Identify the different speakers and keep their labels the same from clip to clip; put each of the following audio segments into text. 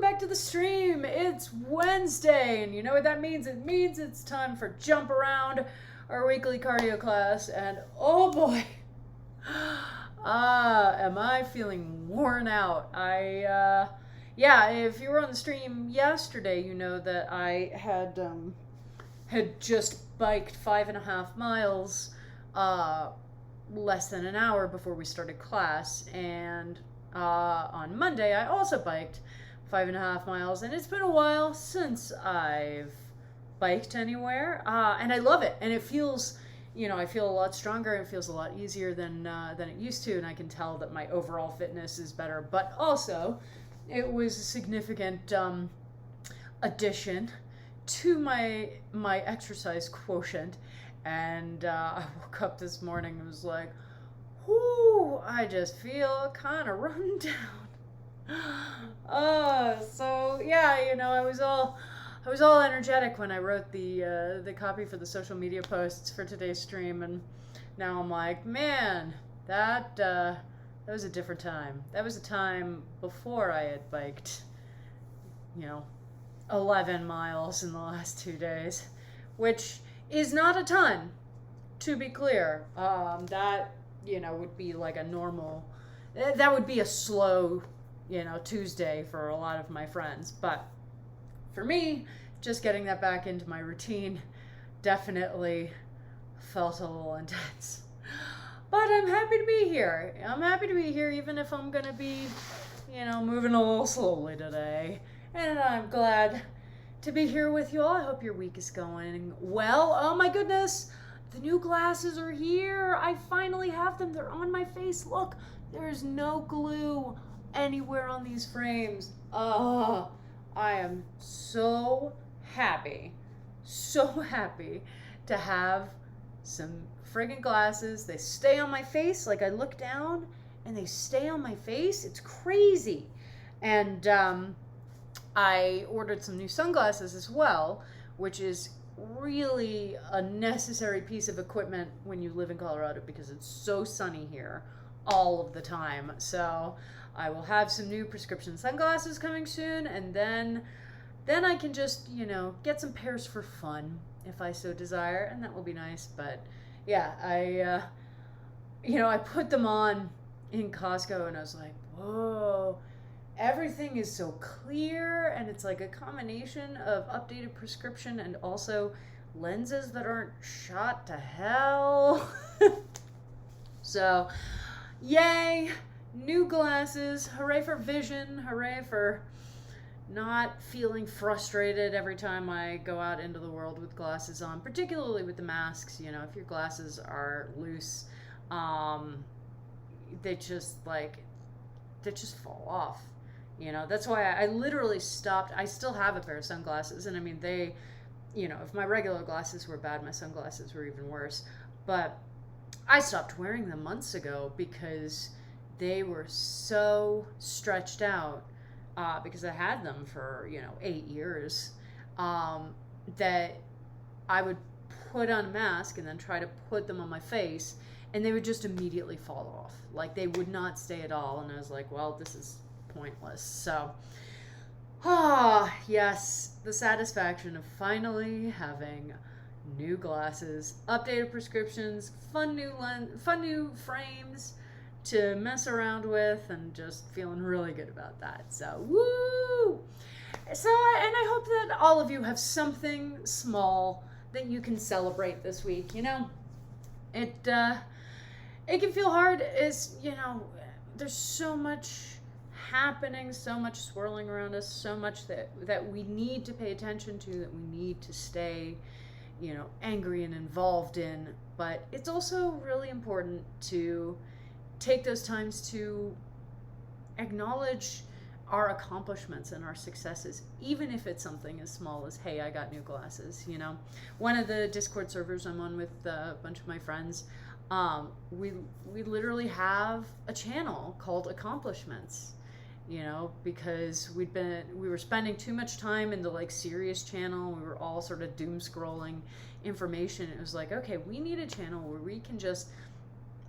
Speaker 1: back to the stream. It's Wednesday, and you know what that means? It means it's time for Jump Around, our weekly cardio class, and oh boy, am I feeling worn out. Yeah, if you were on the stream yesterday, you know that I had just biked 5.5 miles, less than an hour before we started class, and on Monday I also biked 5.5 miles, and it's been a while since I've biked anywhere, and I love it, and it feels, I feel a lot stronger. It feels a lot easier than it used to, and I can tell that my overall fitness is better, but also it was a significant addition to my exercise quotient. And I woke up this morning and was like, whoo, I just feel kind of run down. So yeah, I was all energetic when I wrote the copy for the social media posts for today's stream, and now I'm like, man, that was a different time. That was a time before I had biked, 11 miles in the last 2 days, which is not a ton, to be clear. That, would be like a normal, that would be a slow, Tuesday for a lot of my friends. But for me, just getting that back into my routine definitely felt a little intense. But I'm happy to be here. I'm happy to be here, even if I'm going to be, moving a little slowly today. And I'm glad to be here with you all. I hope your week is going well. Oh my goodness, the new glasses are here. I finally have them. They're on my face. Look, there's no glue anywhere on these frames. I am so happy to have some friggin' glasses. They stay on my face. Like, I look down and they stay on my face. It's crazy. And I ordered some new sunglasses as well, which is really a necessary piece of equipment when you live in Colorado because it's so sunny here all of the time. So I will have some new prescription sunglasses coming soon, and then I can just, get some pairs for fun if I so desire, and that will be nice. But yeah, I put them on in Costco and I was like, whoa, everything is so clear, and it's like a combination of updated prescription and also lenses that aren't shot to hell. So, yay, new glasses. Hooray for vision. Hooray for not feeling frustrated every time I go out into the world with glasses on, particularly with the masks. If your glasses are loose, they just fall off. That's why I literally stopped. I still have a pair of sunglasses, and I mean, they, if my regular glasses were bad, my sunglasses were even worse. But I stopped wearing them months ago because they were so stretched out, because I had them for, 8 years, that I would put on a mask and then try to put them on my face, and they would just immediately fall off. Like, they would not stay at all. And I was like, well, this is pointless. So, yes, the satisfaction of finally having new glasses, updated prescriptions, fun new frames to mess around with, and just feeling really good about that. So, woo! So, and I hope that all of you have something small that you can celebrate this week. It can feel hard, there's so much happening, so much swirling around us, so much that we need to pay attention to, that we need to stay, angry and involved in. But it's also really important to take those times to acknowledge our accomplishments and our successes, even if it's something as small as, hey, I got new glasses. One of the Discord servers I'm on with a bunch of my friends, we literally have a channel called Accomplishments, because we were spending too much time in the serious channel. We were all sort of doom scrolling information. It was like, okay, we need a channel where we can just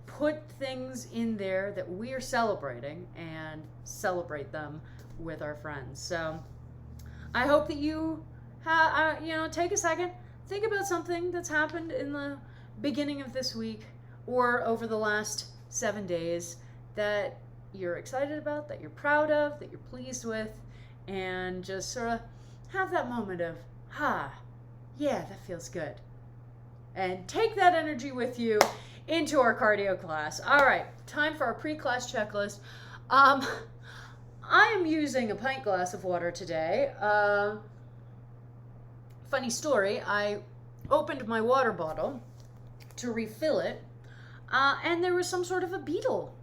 Speaker 1: put things in there that we are celebrating and celebrate them with our friends. So I hope that you take a second, think about something that's happened in the beginning of this week or over the last 7 days that you're excited about, that you're proud of, that you're pleased with, and just sort of have that moment of, yeah, that feels good. And take that energy with you into our cardio class. All right, time for our pre-class checklist. I am using a pint glass of water today. Funny story, I opened my water bottle to refill it, and there was some sort of a beetle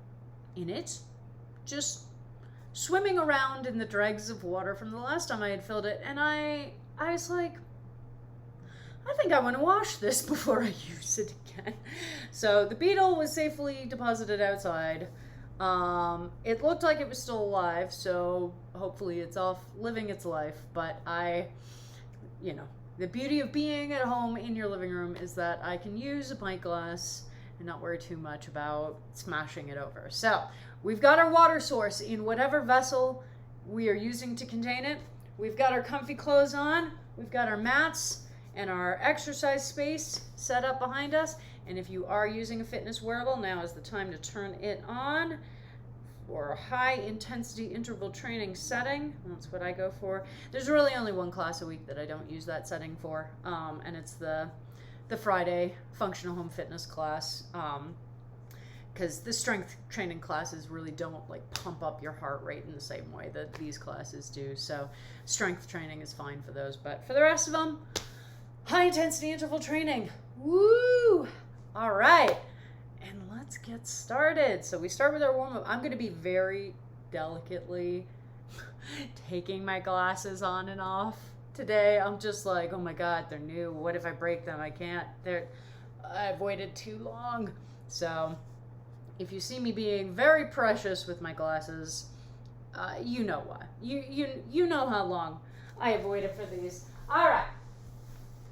Speaker 1: in it, just swimming around in the dregs of water from the last time I had filled it, and I was like, I think I want to wash this before I use it again. So the beetle was safely deposited outside. It looked like it was still alive, so hopefully it's off living its life, but the beauty of being at home in your living room is that I can use a pint glass and not worry too much about smashing it over. So we've got our water source in whatever vessel we are using to contain it. We've got our comfy clothes on. We've got our mats and our exercise space set up behind us. And if you are using a fitness wearable, now is the time to turn it on for a high intensity interval training setting. That's what I go for. There's really only one class a week that I don't use that setting for, and it's the Friday functional home fitness class, because the strength training classes really don't like pump up your heart rate in the same way that these classes do. So strength training is fine for those, but for the rest of them, high intensity interval training. Woo! All right, and let's get started. So we start with our warm-up. I'm going to be very delicately taking my glasses on and off today. I'm just like, oh my God, they're new. What if I break them? I can't. I've waited too long. So if you see me being very precious with my glasses, you know why. You know how long I have waited for these. All right.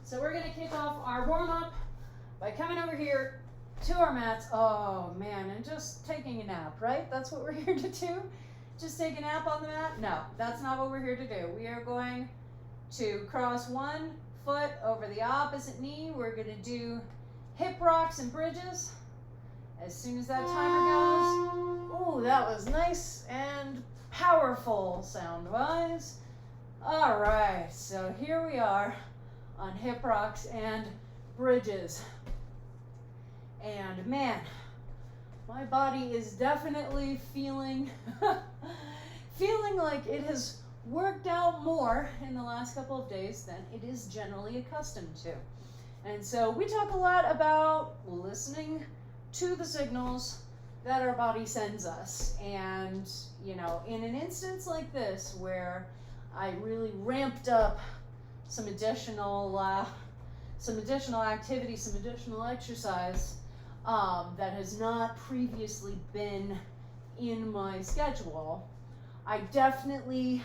Speaker 1: So we're going to kick off our warm-up by coming over here to our mats. Oh, man, and just taking a nap, right? That's what we're here to do? Just take a nap on the mat? No, that's not what we're here to do. We are going to cross one foot over the opposite knee. We're going to do hip rocks and bridges. As soon as that timer goes, ooh, that was nice and powerful sound-wise. All right, so here we are on hip rocks and bridges. And man, my body is definitely feeling like it has worked out more in the last couple of days than it is generally accustomed to. And so we talk a lot about listening to the signals that our body sends us. And, in an instance like this where I really ramped up some additional activity, some additional exercise that has not previously been in my schedule, I definitely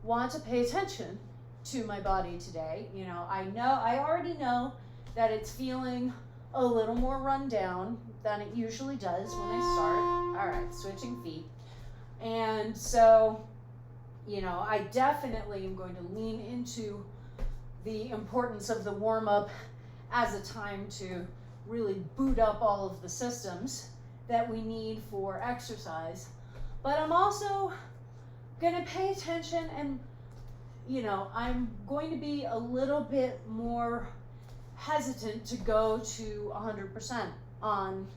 Speaker 1: want to pay attention to my body today. I already know that it's feeling a little more run down than it usually does when I start. All right, switching feet. And so, I definitely am going to lean into the importance of the warm-up as a time to really boot up all of the systems that we need for exercise. But I'm also going to pay attention and, I'm going to be a little bit more hesitant to go to 100% on,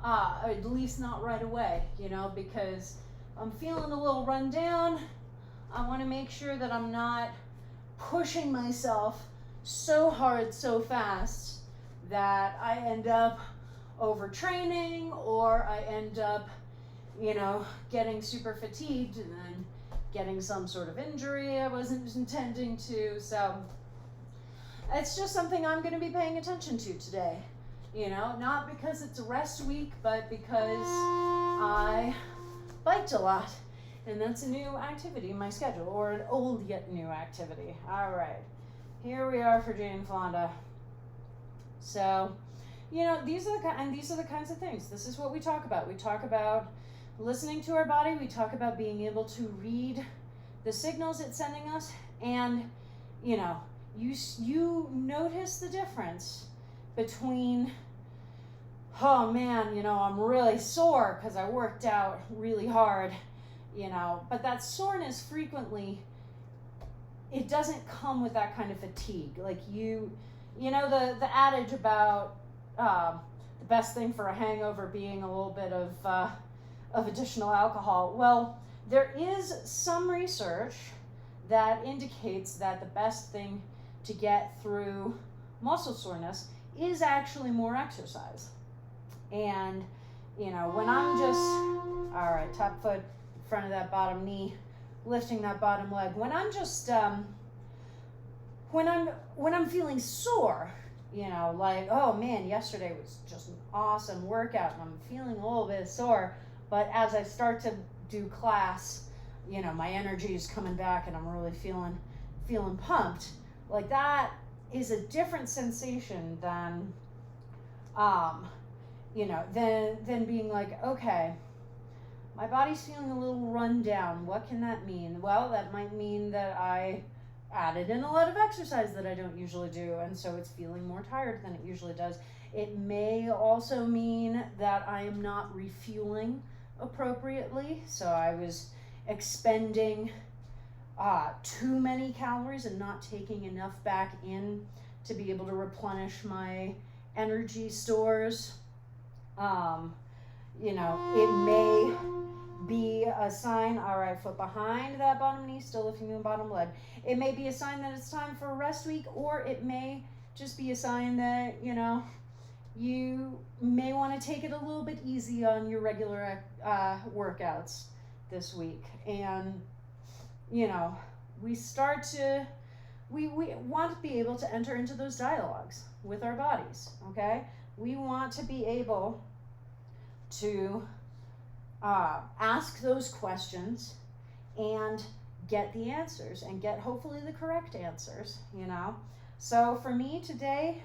Speaker 1: at least not right away, because I'm feeling a little run down. I want to make sure that I'm not pushing myself so hard, so fast that I end up overtraining or I end up, getting super fatigued and then getting some sort of injury I wasn't intending to. So it's just something I'm going to be paying attention to today. Not because it's a rest week, but because I biked a lot. And that's a new activity in my schedule, or an old yet new activity. All right, here we are for Jane Fonda. So, these are the kinds of things. This is what we talk about. We talk about listening to our body. We talk about being able to read the signals it's sending us, and you notice the difference between, oh man, I'm really sore because I worked out really hard, but that soreness frequently, it doesn't come with that kind of fatigue. Like the adage about the best thing for a hangover being a little bit of additional alcohol. Well, there is some research that indicates that the best thing to get through muscle soreness is actually more exercise. And when I'm just, all right, top foot in front of that bottom knee, lifting that bottom leg, when I'm just when I'm feeling sore, like, oh man, yesterday was just an awesome workout and I'm feeling a little bit sore, but as I start to do class, my energy is coming back and I'm really feeling pumped. Like, that is a different sensation than than being like, okay, my body's feeling a little run down. What can that mean? Well, that might mean that I added in a lot of exercise that I don't usually do, and so it's feeling more tired than it usually does. It may also mean that I am not refueling appropriately, so I was expending too many calories and not taking enough back in to be able to replenish my energy stores. It may be a sign, all right, foot behind that bottom knee, still lifting the bottom leg. It may be a sign that it's time for a rest week, or it may just be a sign that, you may want to take it a little bit easy on your regular workouts this week. And, we want to be able to enter into those dialogues with our bodies, okay? We want to be able to ask those questions and get the answers, and get hopefully the correct answers, So for me today,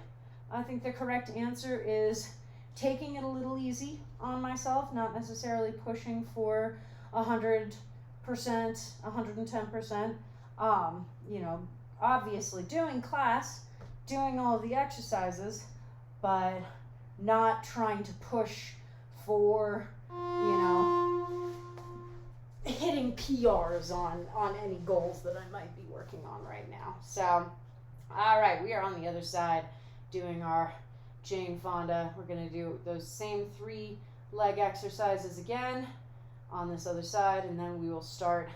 Speaker 1: I think the correct answer is taking it a little easy on myself, not necessarily pushing for 100%, 110%. Obviously doing class, doing all of the exercises, but not trying to push for, hitting PRs on any goals that I might be working on right now. So, all right, we are on the other side doing our Jane Fonda. We're going to do those same 3 leg exercises again on this other side, and then we will start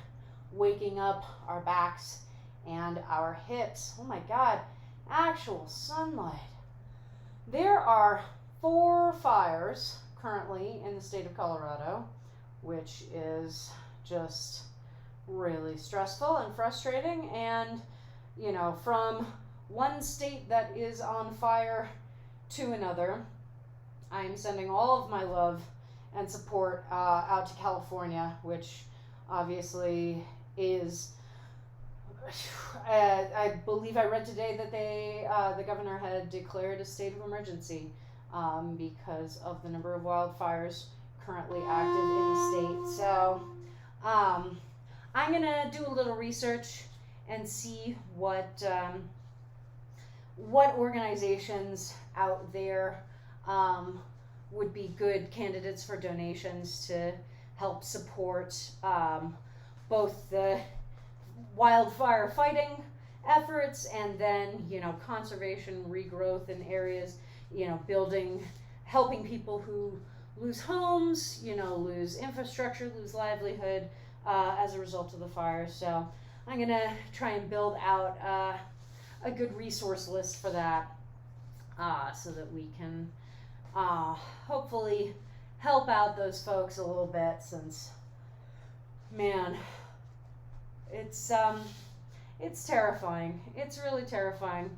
Speaker 1: waking up our backs and our hips. Oh my God, actual sunlight. There are 4 fires currently in the state of Colorado, which is just really stressful and frustrating. And, from one state that is on fire to another, I am sending all of my love and support out to California, which obviously is, I believe I read today that the governor had declared a state of emergency because of the number of wildfires currently active in the state. So I'm going to do a little research and see what organizations out there would be good candidates for donations to help support both the wildfire fighting efforts and then, conservation, regrowth in areas, helping people who lose homes, lose infrastructure, lose livelihood as a result of the fire. So I'm going to try and build out a good resource list for that so that we can hopefully help out those folks a little bit, since, man, it's terrifying. It's really terrifying.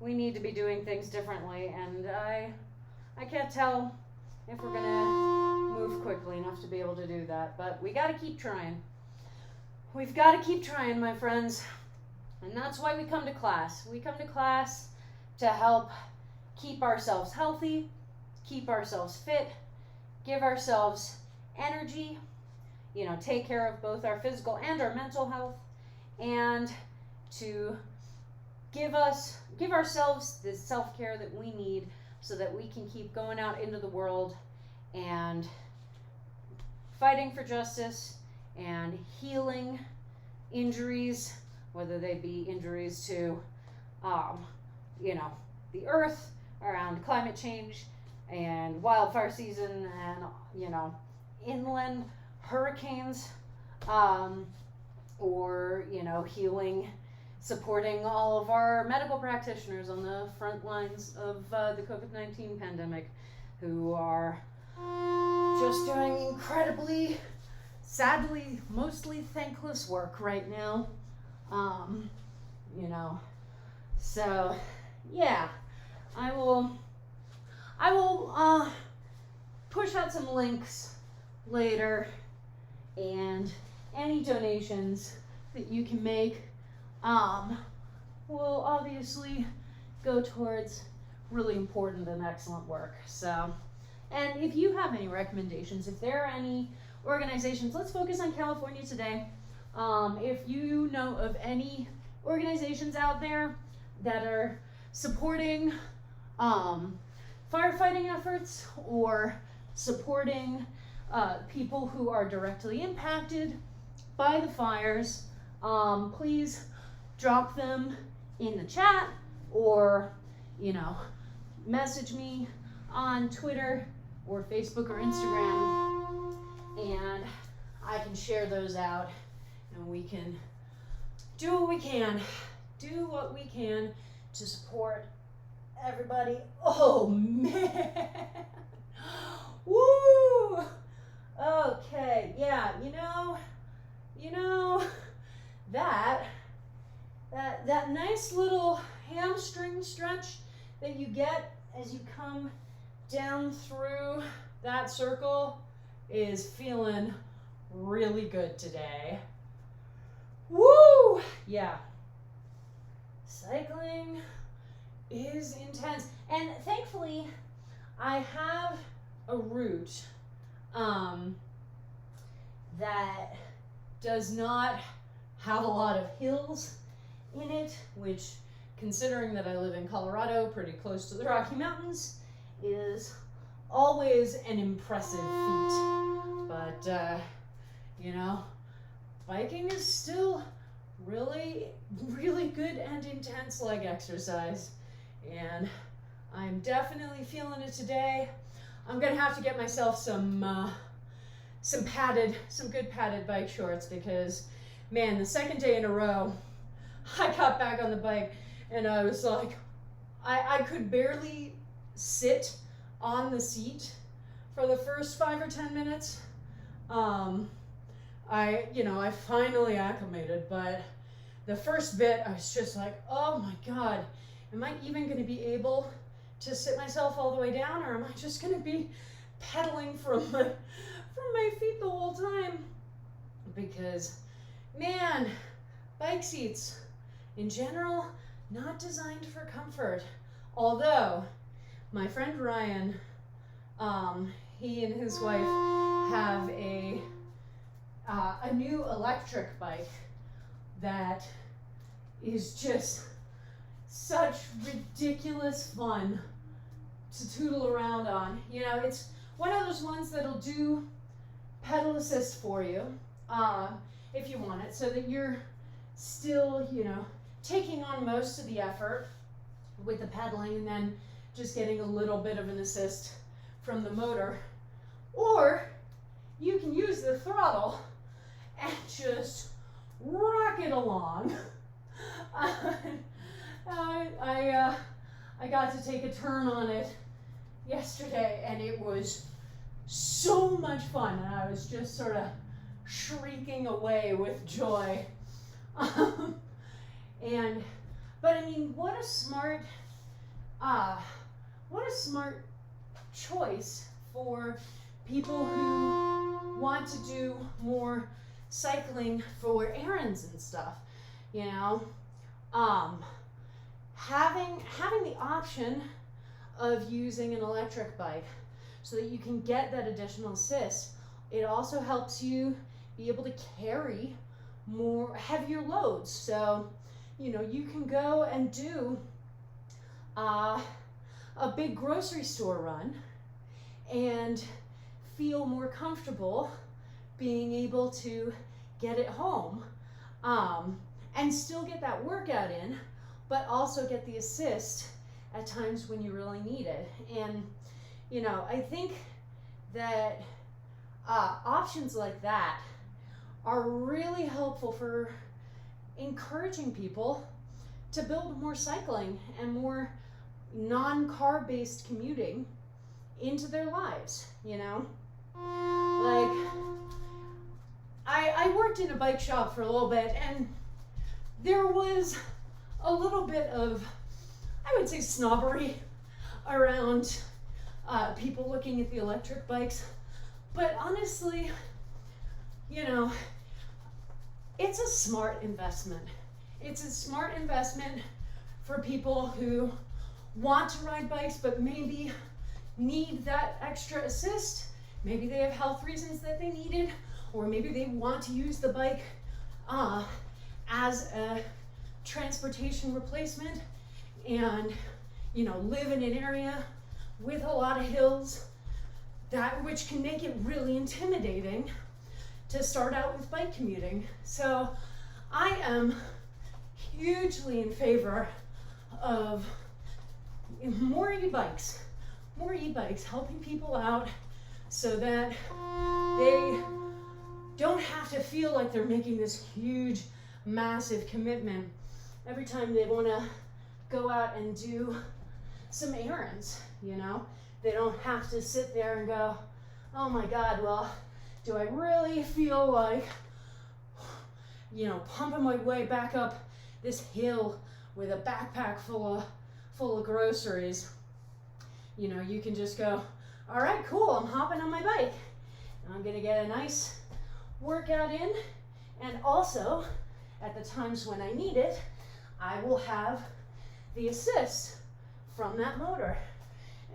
Speaker 1: We need to be doing things differently, and I can't tell if we're gonna move quickly enough to be able to do that, but we gotta keep trying. We've got to keep trying, my friends, and that's why we come to class. We come to class to help keep ourselves healthy, keep ourselves fit, give ourselves energy, take care of both our physical and our mental health, and to give ourselves the self-care that we need so that we can keep going out into the world and fighting for justice and healing injuries, whether they be injuries to, the earth around climate change and wildfire season and, inland hurricanes, or, healing, supporting all of our medical practitioners on the front lines of the COVID-19 pandemic who are just doing incredibly, sadly, mostly thankless work right now. So yeah, I will push out some links later, and any donations that you can make will obviously go towards really important and excellent work. So, and if you have any recommendations, if there are any organizations, let's focus on California today. If you know of any organizations out there that are supporting firefighting efforts or supporting people who are directly impacted by the fires, please drop them in the chat or, message me on Twitter or Facebook or Instagram, and I can share those out, and we can do what we can to support everybody. Oh man. Woo. Okay, yeah, that nice little hamstring stretch that you get as you come down through that circle is feeling really good today. Woo! Yeah. Cycling is intense. And thankfully, I have a route that does not have a lot of hills in it, which, considering that I live in Colorado, pretty close to the Rocky Mountains, is always an impressive feat. But, biking is still really, really good and intense leg exercise. And I'm definitely feeling it today. I'm gonna have to get myself some good padded bike shorts, because, man, the second day in a row, I got back on the bike and I was like, I could barely sit on the seat for the first 5 or 10 minutes. I finally acclimated, but the first bit I was just like, oh my God, am I even going to be able to sit myself all the way down, or am I just going to be pedaling from my feet the whole time? Because, man, bike seats in general, not designed for comfort. Although my friend Ryan, he and his wife have a new electric bike that is just such ridiculous fun to tootle around on. It's one of those ones that'll do pedal assist for you if you want it, so that you're still, taking on most of the effort with the pedaling and then just getting a little bit of an assist from the motor. Or you can use the throttle and just rock it along. I got to take a turn on it yesterday, and it was so much fun, and I was just sort of shrieking away with joy. But I mean, what a smart choice for people who want to do more cycling for errands and stuff. Having the option of using an electric bike so that you can get that additional assist. It also helps you
Speaker 2: be able to carry more heavier loads. So, you know, you can go and do a big grocery store run and feel more comfortable being able to get it home, and still get that workout in, but also get the assist at times when you really need it. And, you know, I think that options like that are really helpful for encouraging people to build more cycling and more non-car based commuting into their lives, you know? Like, I worked in a bike shop for a little bit, and there was a little bit of, I would say, snobbery around people looking at the electric bikes. But honestly, you know, it's a smart investment. It's a smart investment for people who want to ride bikes but maybe need that extra assist. Maybe they have health reasons that they need it, or maybe they want to use the bike as a transportation replacement and, you know, live in an area with a lot of hills, that which can make it really intimidating to start out with bike commuting. So I am hugely in favor of more e-bikes, helping people out so that they don't have to feel like they're making this huge, massive commitment every time they want to go out and do some errands, you know? They don't have to sit there and go, oh my God, well, do I really feel like, you know, pumping my way back up this hill with a backpack full of groceries? You know, you can just go, all right, cool, I'm hopping on my bike. And I'm gonna get a nice workout in, and also, at the times when I need it, I will have the assist from that motor,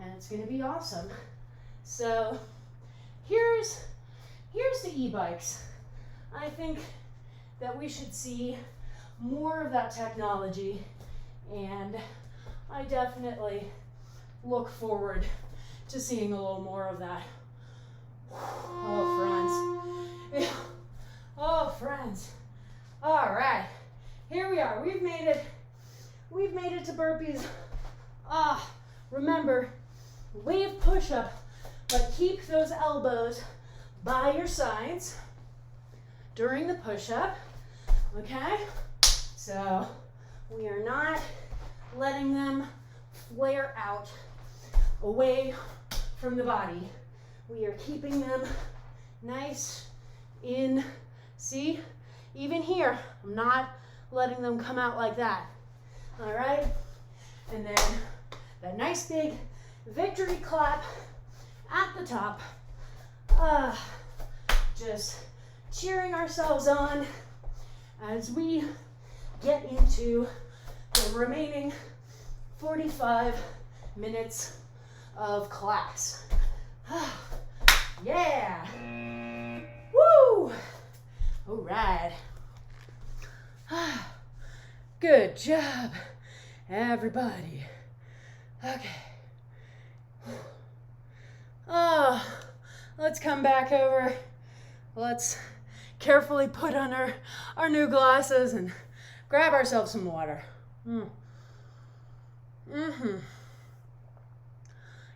Speaker 2: and it's gonna be awesome. So here's the e-bikes. I think that we should see more of that technology, and I definitely look forward to seeing a little more of that. Oh, friends. Oh, friends. All right, here we are. We've made it to burpees. Remember, wave push-up, but keep those elbows by your sides during the push-up, okay? So we are not letting them flare out away from the body. We are keeping them nice in, see? Even here, I'm not letting them come out like that, all right? And then that nice big victory clap at the top. Just cheering ourselves on as we get into the remaining 45 minutes of class. Yeah! Woo! All right. Good job, everybody. Okay. Let's come back over. Let's carefully put on our new glasses and grab ourselves some water.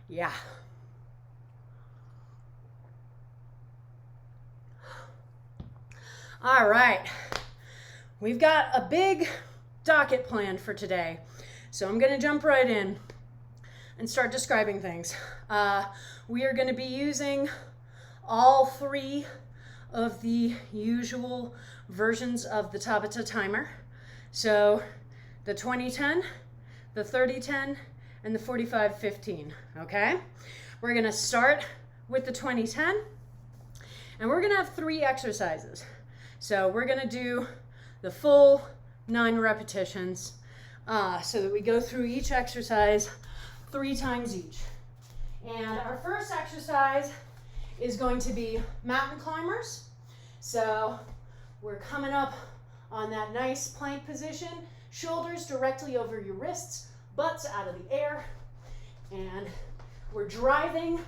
Speaker 2: Yeah. All right. We've got a big docket planned for today. So I'm going to jump right in and start describing things. We are going to be using all three of the usual versions of the Tabata timer. So the 2010, the 3010, and the 4515, okay? We're gonna start with the 2010, and we're gonna have 3 exercises. So we're gonna do the full 9 repetitions so that we go through each exercise 3 times each. And our first exercise is going to be mountain climbers. So we're coming up on that nice plank position, shoulders directly over your wrists, butts out of the air, and we're driving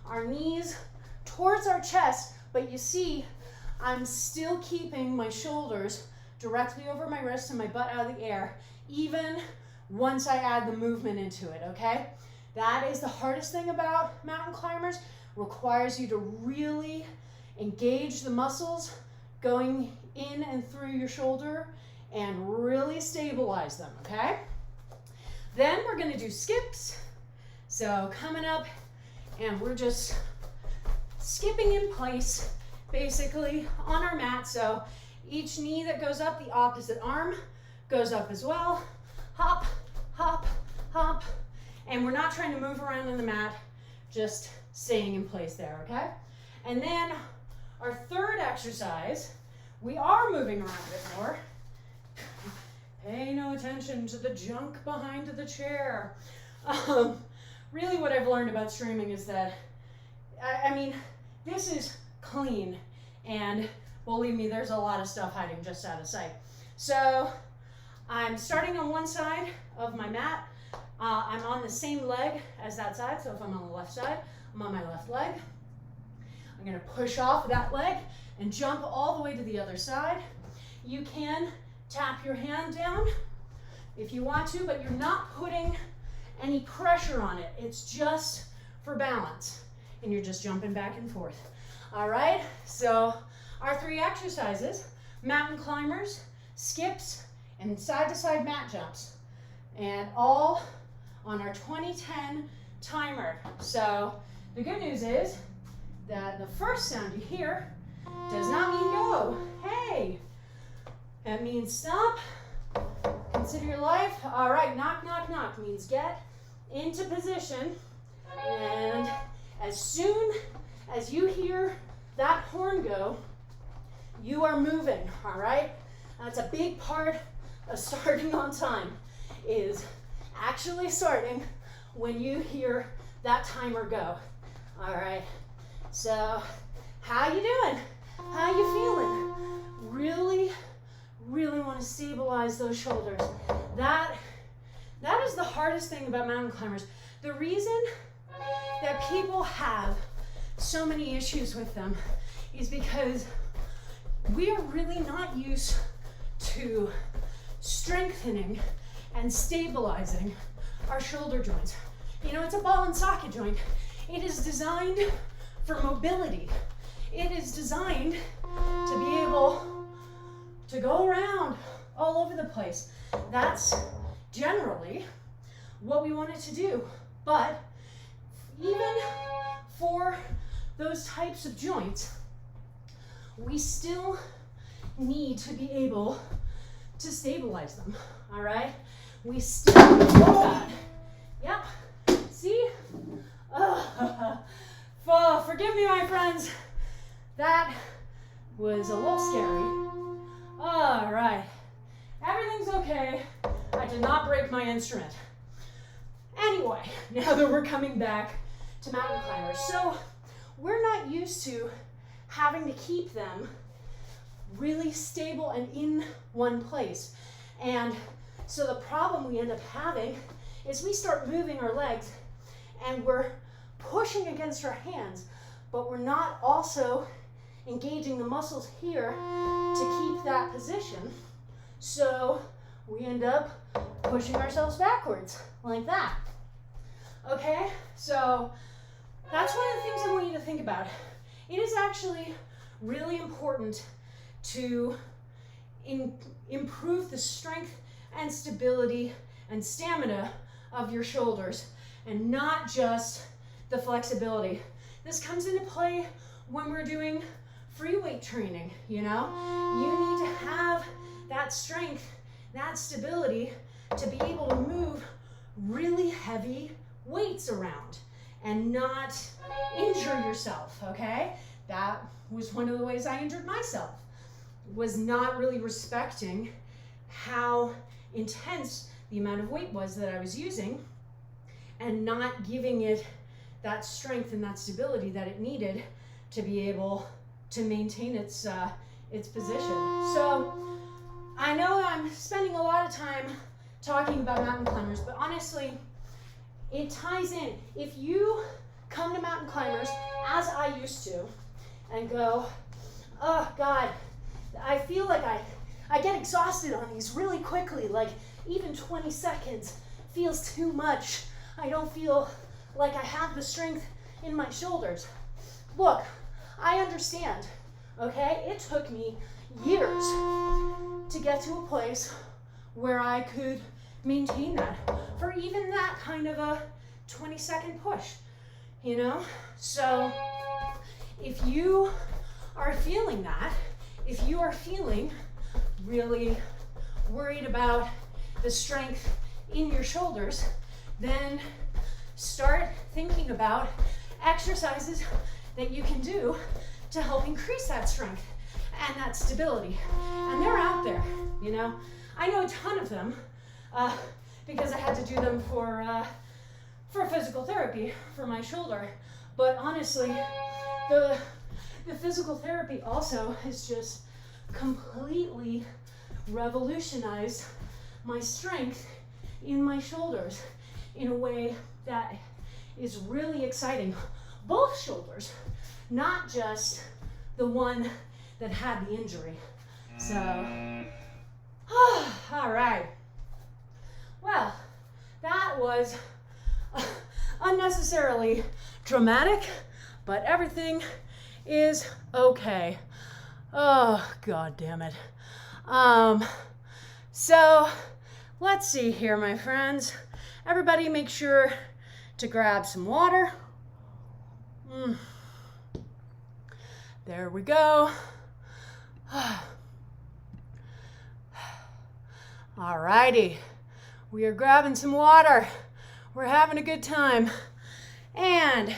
Speaker 2: our knees towards our chest, but you see I'm still keeping my shoulders directly over my wrists and my butt out of the air, even once I add the movement into it, okay? That is the hardest thing about mountain climbers. Requires you to really engage the muscles going in and through your shoulder and really stabilize them, okay? Then we're gonna do skips. So coming up, and we're just skipping in place, basically on our mat. So each knee that goes up, the opposite arm goes up as well. Hop, hop, hop. And we're not trying to move around on the mat, just staying in place there, okay? And then our third exercise, we are moving around a bit more. Pay no attention to the junk behind the chair. Really what I've learned about streaming is that, I mean, this is clean, and believe me, there's a lot of stuff hiding just out of sight. So I'm starting on one side of my mat. I'm on the same leg as that side, so if I'm on the left side, I'm on my left leg. I'm gonna push off that leg and jump all the way to the other side. You can tap your hand down if you want to, but you're not putting any pressure on it. It's just for balance, and you're just jumping back and forth. All right, so our three exercises: mountain climbers, skips, and side-to-side mat jumps, and all on our 2010 timer. So the good news is that the first sound you hear does not mean go. Hey, that means stop, consider your life. All right, knock, knock, knock means get into position, and as soon as you hear that horn go, you are moving, all right? That's a big part of starting on time, is actually starting when you hear that timer go. All right, so how you doing? How you feeling? Really, really want to stabilize those shoulders. That is the hardest thing about mountain climbers. The reason that people have so many issues with them is because we are really not used to strengthening and stabilizing our shoulder joints. You know, it's a ball and socket joint. It is designed for mobility. It is designed to be able to go around all over the place. That's generally what we want it to do. But even for those types of joints, we still need to be able to stabilize them, all right? We still need that. Yep, see? Forgive me, my friends. That was a little scary. All right, everything's okay. I did not break my instrument. Anyway, now that we're coming back to mountain climbers. So we're not used to having to keep them really stable and in one place. And so the problem we end up having is we start moving our legs and we're pushing against our hands, but we're not also engaging the muscles here to keep that position. So we end up pushing ourselves backwards like that. Okay, so that's one of the things I want you to think about. It is actually really important to improve the strength and stability and stamina of your shoulders, and not just the flexibility. This comes into play when we're doing free weight training, you know? You need to have that strength, that stability to be able to move really heavy weights around and not injure yourself, okay? That was one of the ways I injured myself, was not really respecting how intense the amount of weight was that I was using and not giving it that strength and that stability that it needed to be able to maintain its position. So I know I'm spending a lot of time talking about mountain climbers, but honestly, it ties in. If you come to mountain climbers, as I used to, and go, oh God, I feel like I get exhausted on these really quickly, like even 20 seconds feels too much. I don't feel like I have the strength in my shoulders. Look, I understand, okay? It took me years to get to a place where I could maintain that for even that kind of a 20-second push, you know? So if you are feeling that, if you are feeling really worried about the strength in your shoulders, then start thinking about exercises that you can do to help increase that strength and that stability. And they're out there, you know. I know a ton of them because I had to do them for physical therapy for my shoulder. But honestly, the physical therapy also has just completely revolutionized my strength in my shoulders in a way that is really exciting. Both shoulders, not just the one that had the injury. So, all right. Well, that was unnecessarily dramatic, but everything is okay. Oh, God damn it. So let's see here, my friends. Everybody make sure to grab some water. There we go. All righty. We are grabbing some water. We're having a good time. And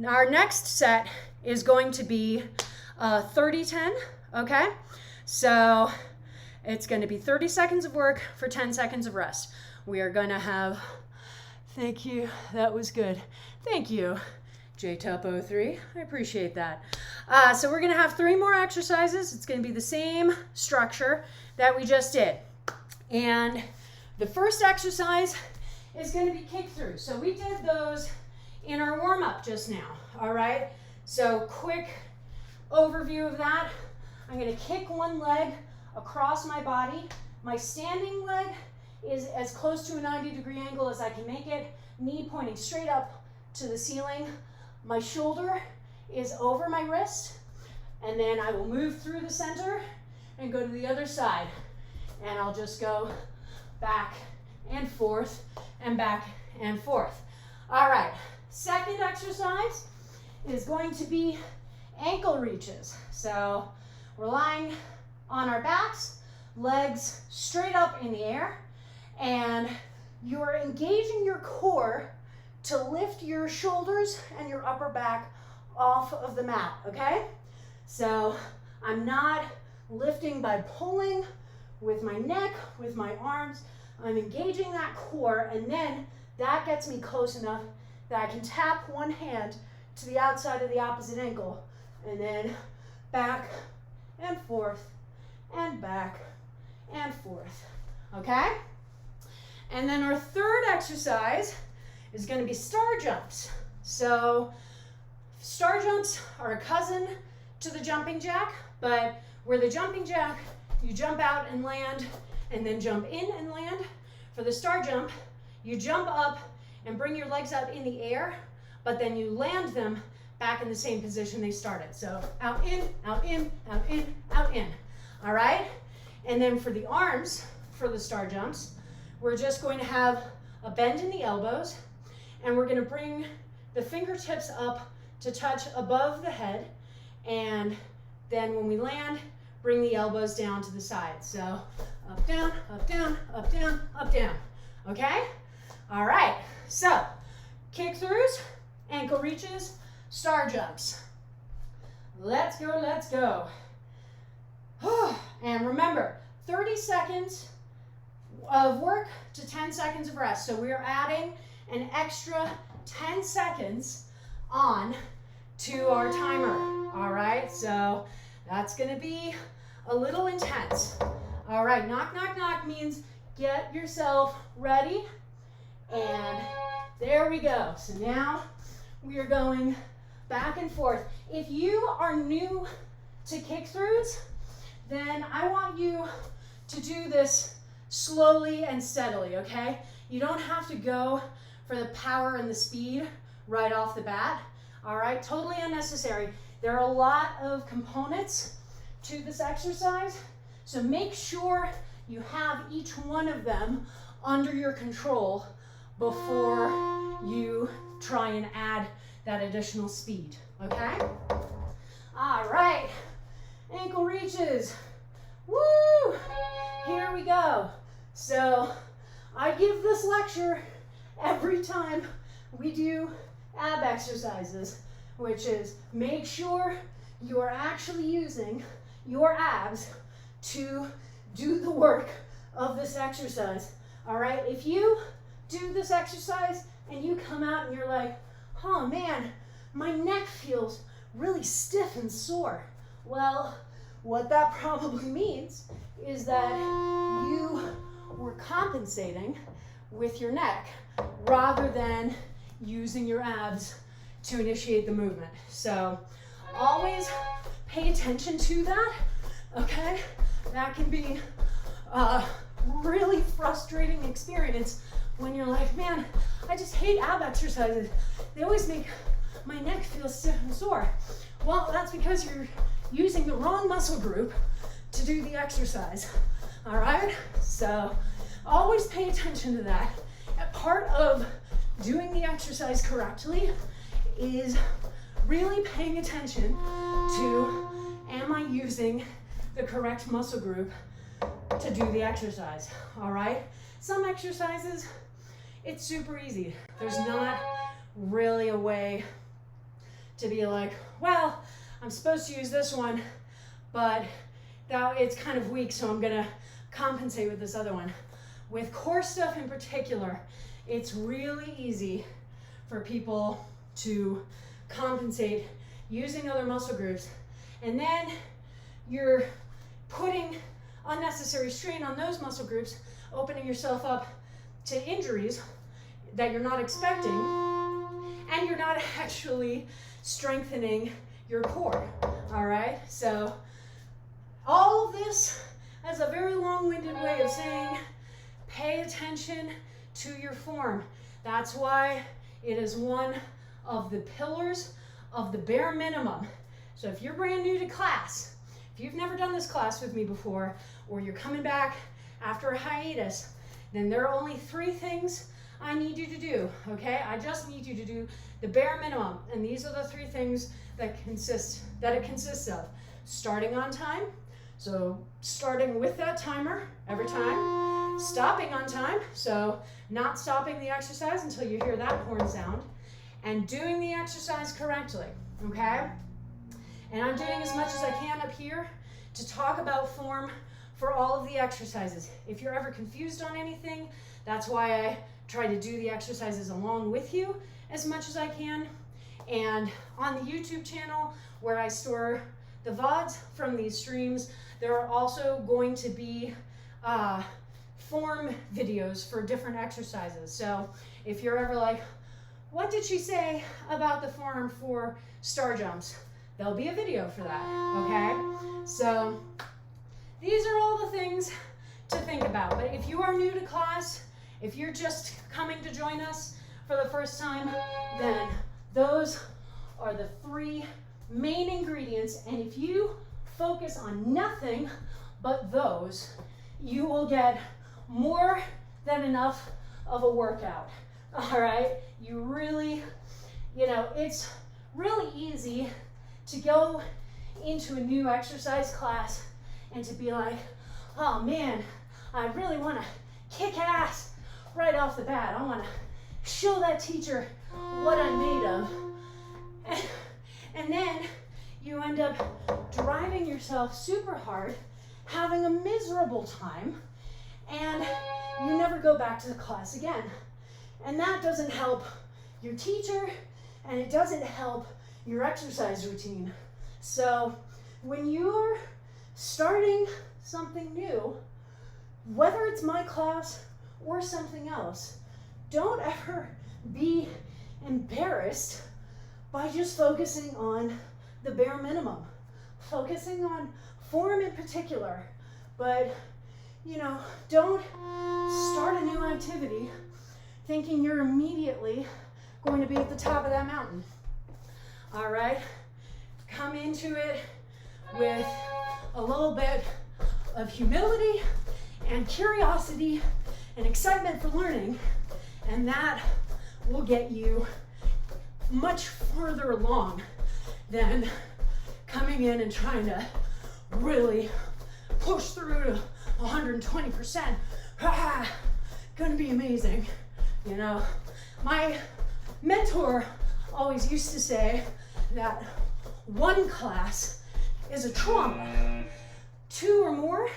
Speaker 2: our next set is going to be 30-10, okay? So it's going to be 30 seconds of work for 10 seconds of rest. We are going to have, thank you, that was good. Thank you, JTUP03, I appreciate that. So we're going to have 3 more exercises. It's going to be the same structure that we just did. And the first exercise is going to be kick through. So we did those in our warm-up just now, all right? So quick overview of that. I'm going to kick one leg across my body. My standing leg is as close to a 90-degree angle as I can make it, knee pointing straight up to the ceiling. My shoulder is over my wrist, and then I will move through the center and go to the other side. And I'll just go back and forth and back and forth. All right, second exercise is going to be ankle reaches. So we're lying on our backs, legs straight up in the air, and you're engaging your core to lift your shoulders and your upper back off of the mat, okay? So I'm not lifting by pulling with my neck, with my arms. I'm engaging that core, and then that gets me close enough that I can tap one hand to the outside of the opposite ankle, and then back and forth and back and forth, okay? And then our third exercise is going to be star jumps. So star jumps are a cousin to the jumping jack, but where the jumping jack, you jump out and land and then jump in and land. For the star jump, you jump up and bring your legs out in the air, but then you land them back in the same position they started. So out, in, out, in, out, in, out, in. All right? And then for the arms, for the star jumps, we're just going to have a bend in the elbows, and we're going to bring the fingertips up to touch above the head, and then when we land, bring the elbows down to the side. So up, down, up, down, up, down, up, down. Okay? All right. So kick throughs, ankle reaches, star jumps. Let's go, let's go. And remember, 30 seconds of work to 10 seconds of rest. So we are adding an extra 10 seconds on to our timer. All right, so That's gonna be a little intense. All right, knock, knock, knock means get yourself ready. And there we go. So now we are going back and forth. If you are new to kick-throughs, then I want you to do this slowly and steadily, okay? You don't have to go for the power and the speed right off the bat, all right? Totally unnecessary. There are a lot of components to this exercise, so make sure you have each one of them under your control before you try and add that additional speed, okay? All right, ankle reaches. Woo! Here we go. So I give this lecture every time we do ab exercises, which is make sure you are actually using your abs to do the work of this exercise. All right, if you do this exercise and you come out and you're like, oh man, my neck feels really stiff and sore. Well, what that probably means is that you were compensating with your neck rather than using your abs to initiate the movement. So always pay attention to that, okay? That can be a really frustrating experience when you're like, man, I just hate ab exercises. They always make my neck feel stiff and sore. Well, that's because you're using the wrong muscle group to do the exercise, all right? So always pay attention to that. And part of doing the exercise correctly is really paying attention to, am I using the correct muscle group to do the exercise, all right? Some exercises, it's super easy. There's not really a way to be like, well, I'm supposed to use this one, but now it's kind of weak, so I'm gonna compensate with this other one. With core stuff in particular, it's really easy for people to compensate using other muscle groups, and then you're putting unnecessary strain on those muscle groups, opening yourself up to injuries that you're not expecting, and you're not actually strengthening your core, all right? So all of this is a very long-winded way of saying pay attention to your form. That's why it is one of the pillars of the bare minimum. So if you're brand new to class, if you've never done this class with me before, or you're coming back after a hiatus, then there are only 3 things I need you to do, okay? I just need you to do the bare minimum, and these are the 3 things that it consists of. Starting on time, so starting with that timer every time. Stopping on time, so not stopping the exercise until you hear that horn sound, and doing the exercise correctly, okay? And I'm doing as much as I can up here to talk about form for all of the exercises. If you're ever confused on anything, that's why I try to do the exercises along with you as much as I can. And on the YouTube channel where I store the VODs from these streams, there are also going to be form videos for different exercises. So if you're ever like, what did she say about the form for star jumps? There'll be a video for that, okay? So these are all the things to think about. But if you are new to class, if you're just coming to join us for the first time, then those are the 3 main ingredients. And if you focus on nothing but those, you will get more than enough of a workout. All right? You really, it's really easy to go into a new exercise class and to be like, oh man, I really want to kick ass right off the bat. I want to show that teacher what I'm made of. And then you end up driving yourself super hard, having a miserable time, and you never go back to the class again. And that doesn't help your teacher, and it doesn't help your exercise routine. So when you're starting something new, whether it's my class or something else, don't ever be embarrassed by just focusing on the bare minimum, focusing on form in particular. But, you know, don't start a new activity thinking you're immediately going to be at the top of that mountain. All right? Come into it with a little bit of humility and curiosity and excitement for learning, and that will get you much further along than coming in and trying to really push through to 120%. Gonna be amazing. You know, my mentor always used to say that one class is a trauma. 2 or more,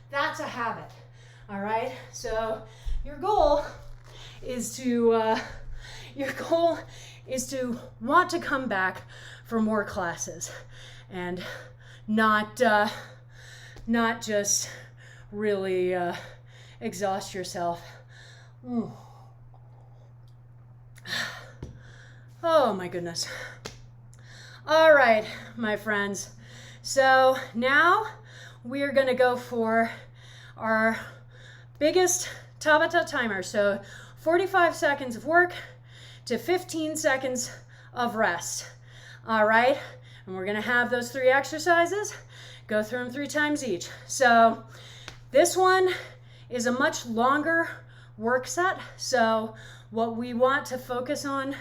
Speaker 2: that's a habit. All right? So your goal is to want to come back for more classes and not just really exhaust yourself. Oh my goodness. All right, my friends. So now we're gonna go for our biggest Tabata timer. So 45 seconds of work to 15 seconds of rest. All right, and we're gonna have those 3 exercises, go through them 3 times each. So this one is a much longer work set. So what we want to focus on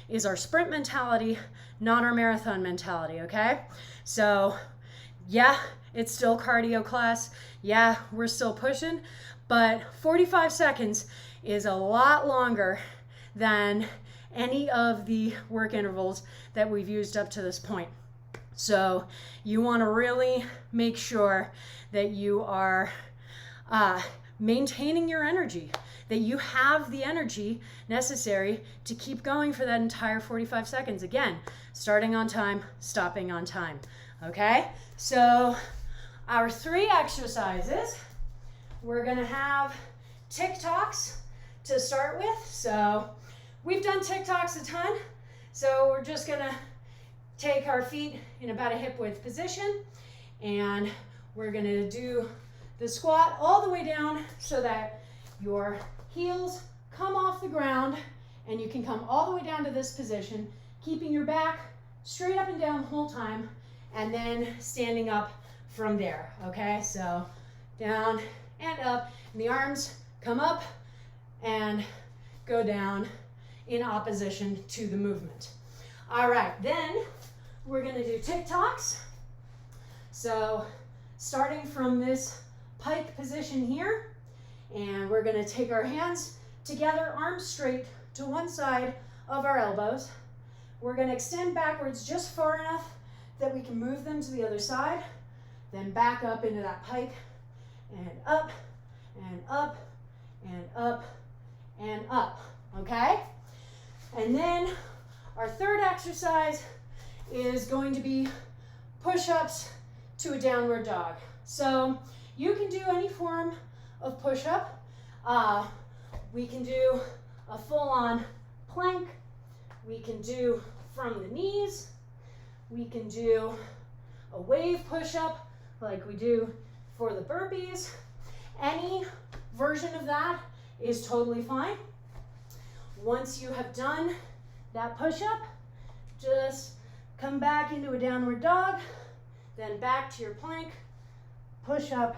Speaker 2: is our sprint mentality, not our marathon mentality, okay? So yeah, it's still cardio class. Yeah, we're still pushing, but 45 seconds is a lot longer than any of the work intervals that we've used up to this point. So you want to really make sure that you are maintaining your energy, that you have the energy necessary to keep going for that entire 45 seconds. Again, starting on time, stopping on time. Okay? So our 3 exercises, we're going to have TikToks to start with. So we've done TikToks a ton. So we're just going to take our feet in about a hip width position, and we're going to do the squat all the way down so that your heels come off the ground and you can come all the way down to this position, keeping your back straight up and down the whole time, and then standing up from there. Okay, so down and up, and the arms come up and go down in opposition to the movement. All right, then we're going to do TikToks. So starting from this pike position here, and we're going to take our hands together, arms straight to one side of our elbows. We're going to extend backwards just far enough that we can move them to the other side, then back up into that pike, and up, and up, and up, and up, okay? And then our third exercise is going to be push-ups to a downward dog. So you can do any form of push-up. We can do a full-on plank. We can do from the knees. We can do a wave push-up like we do for the burpees. Any version of that is totally fine. Once you have done that push-up, just come back into a downward dog, then back to your plank, push-up,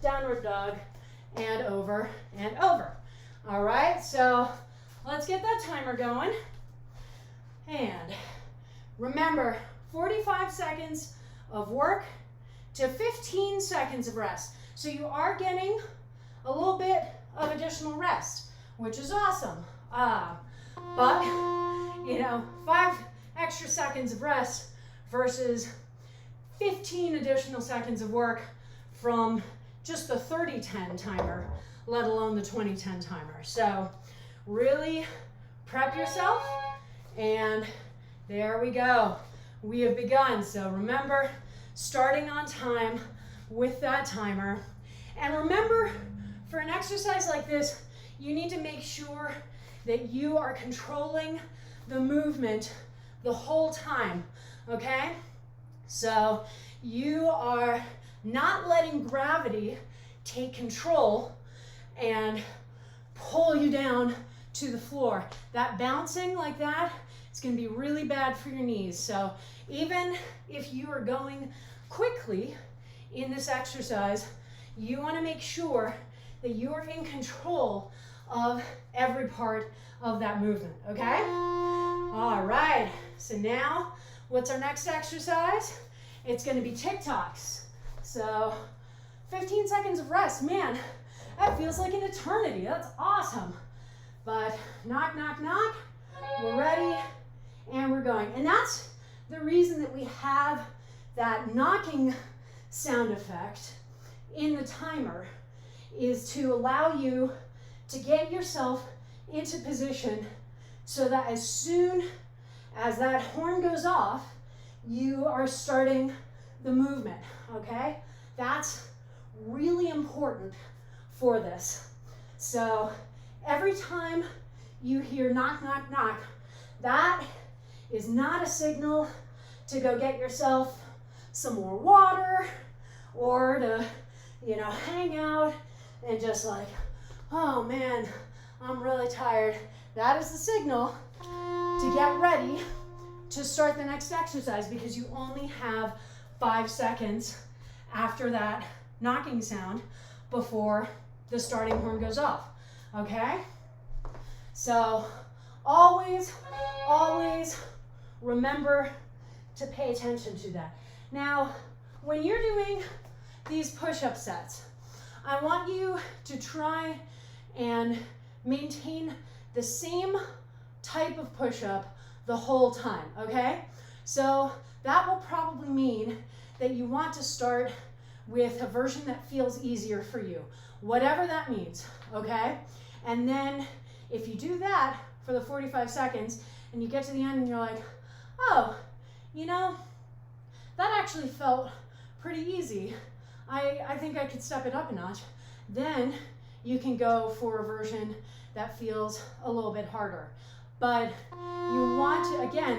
Speaker 2: downward dog, and over and over. All right, so let's get that timer going. And remember, 45 seconds of work to 15 seconds of rest. So you are getting a little bit of additional rest, which is awesome. But, you know, 5 extra seconds of rest versus 15 additional seconds of work from just the 30-10 timer, let alone the 20-10 timer. So really prep yourself, and there we go. we have begun. So remember, starting on time with that timer. And remember, for an exercise like this, you need to make sure that you are controlling the movement the whole time, okay? So you are not letting gravity take control and pull you down to the floor. That bouncing like that is going to be really bad for your knees. So even if you are going quickly in this exercise, you want to make sure that you are in control of every part of that movement, okay? All right, so now what's our next exercise? It's going to be TikToks. So 15 seconds of rest, man, that feels like an eternity. That's awesome. But knock, knock, knock, we're ready and we're going. And that's the reason that we have that knocking sound effect in the timer, is to allow you to get yourself into position so that as soon as that horn goes off, you are starting the movement, okay? That's really important for this. So every time you hear knock, knock, knock, that is not a signal to go get yourself some more water or to, you know, hang out and just like, oh man, I'm really tired. That is the signal to get ready to start the next exercise, because you only have 5 seconds after that knocking sound before the starting horn goes off, okay? So always, always remember to pay attention to that. Now, when you're doing these push-up sets, I want you to try and maintain the same type of push-up the whole time, okay? So that will probably mean that you want to start with a version that feels easier for you, whatever that means, okay? And then if you do that for the 45 seconds and you get to the end and you're like, oh, you know, that actually felt pretty easy. I think I could step it up a notch. Then you can go for a version that feels a little bit harder. But you want to, again,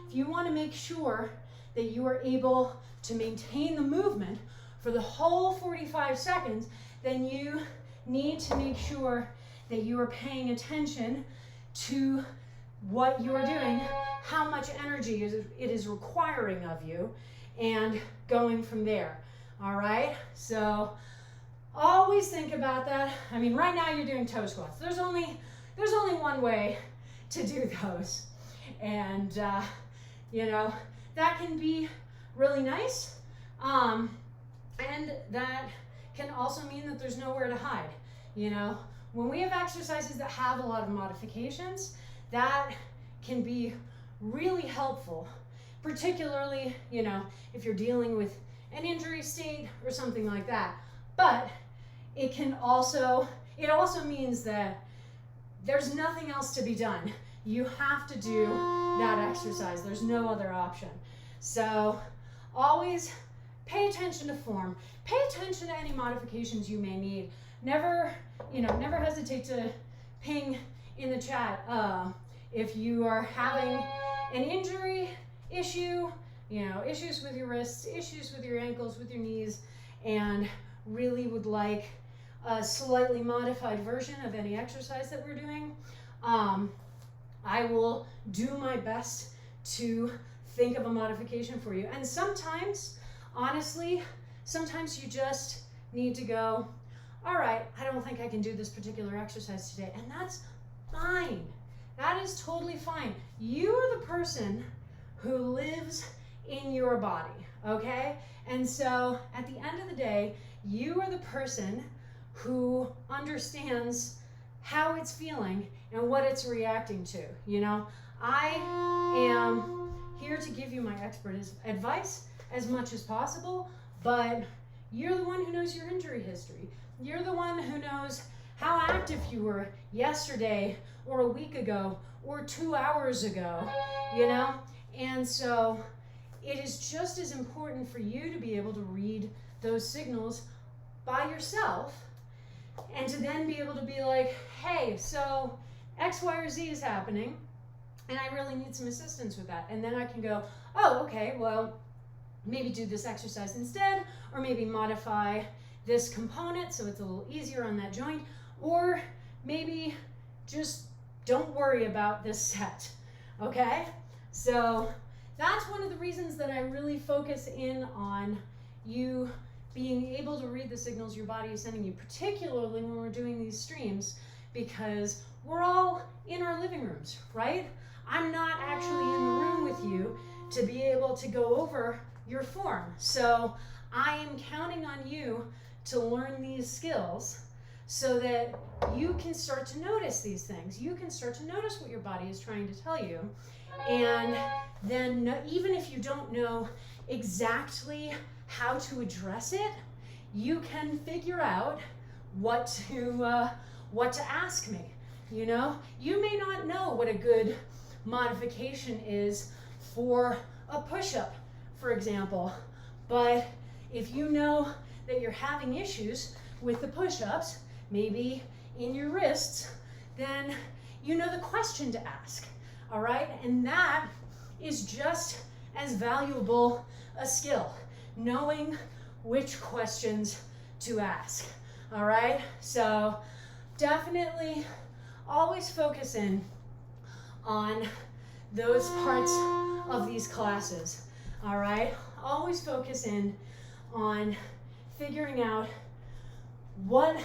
Speaker 2: if you want to make sure that you are able to maintain the movement for the whole 45 seconds, then you need to make sure that you are paying attention to what you are doing, how much energy it is requiring of you, and going from there. All right? So always think about that. I mean, right now you're doing toe squats. There's only one way to do those. And, you know, that can be really nice. And that can also mean that there's nowhere to hide. You know, when we have exercises that have a lot of modifications, that can be really helpful, particularly, you know, if you're dealing with an injury state or something like that. But it also means that there's nothing else to be done. You have to do that exercise. There's no other option. So always pay attention to form. Pay attention to any modifications you may need. Never hesitate to ping in the chat if you are having an injury issue, you know, issues with your wrists, issues with your ankles, with your knees, and really would like a slightly modified version of any exercise that we're doing. I will do my best to think of a modification for you. And sometimes, honestly, sometimes you just need to go, all right, I don't think I can do this particular exercise today. And that's fine. That is totally fine. You are the person who lives in your body, okay? And so at the end of the day, you are the person who understands how it's feeling and what it's reacting to, you know? I am here to give you my expert advice as much as possible, but you're the one who knows your injury history. You're the one who knows how active you were yesterday or a week ago or 2 hours ago, you know? And so it is just as important for you to be able to read those signals by yourself and to then be able to be like, hey, so X, Y, or Z is happening, and I really need some assistance with that. And then I can go, oh, okay, well, maybe do this exercise instead, or maybe modify this component so it's a little easier on that joint, or maybe just don't worry about this set, okay? So that's one of the reasons that I really focus in on you being able to read the signals your body is sending you, particularly when we're doing these streams, because we're all in our living rooms, right? I'm not actually in the room with you to be able to go over your form. So I am counting on you to learn these skills so that you can start to notice these things. You can start to notice what your body is trying to tell you. And then even if you don't know exactly how to address it, you can figure out what to ask me. You know, you may not know what a good modification is for a push-up, for example, but if you know that you're having issues with the push-ups, maybe in your wrists, then you know the question to ask, all right? And that is just as valuable a skill, knowing which questions to ask, all right? So definitely always focus in on those parts of these classes, all right? Always focus in on figuring out what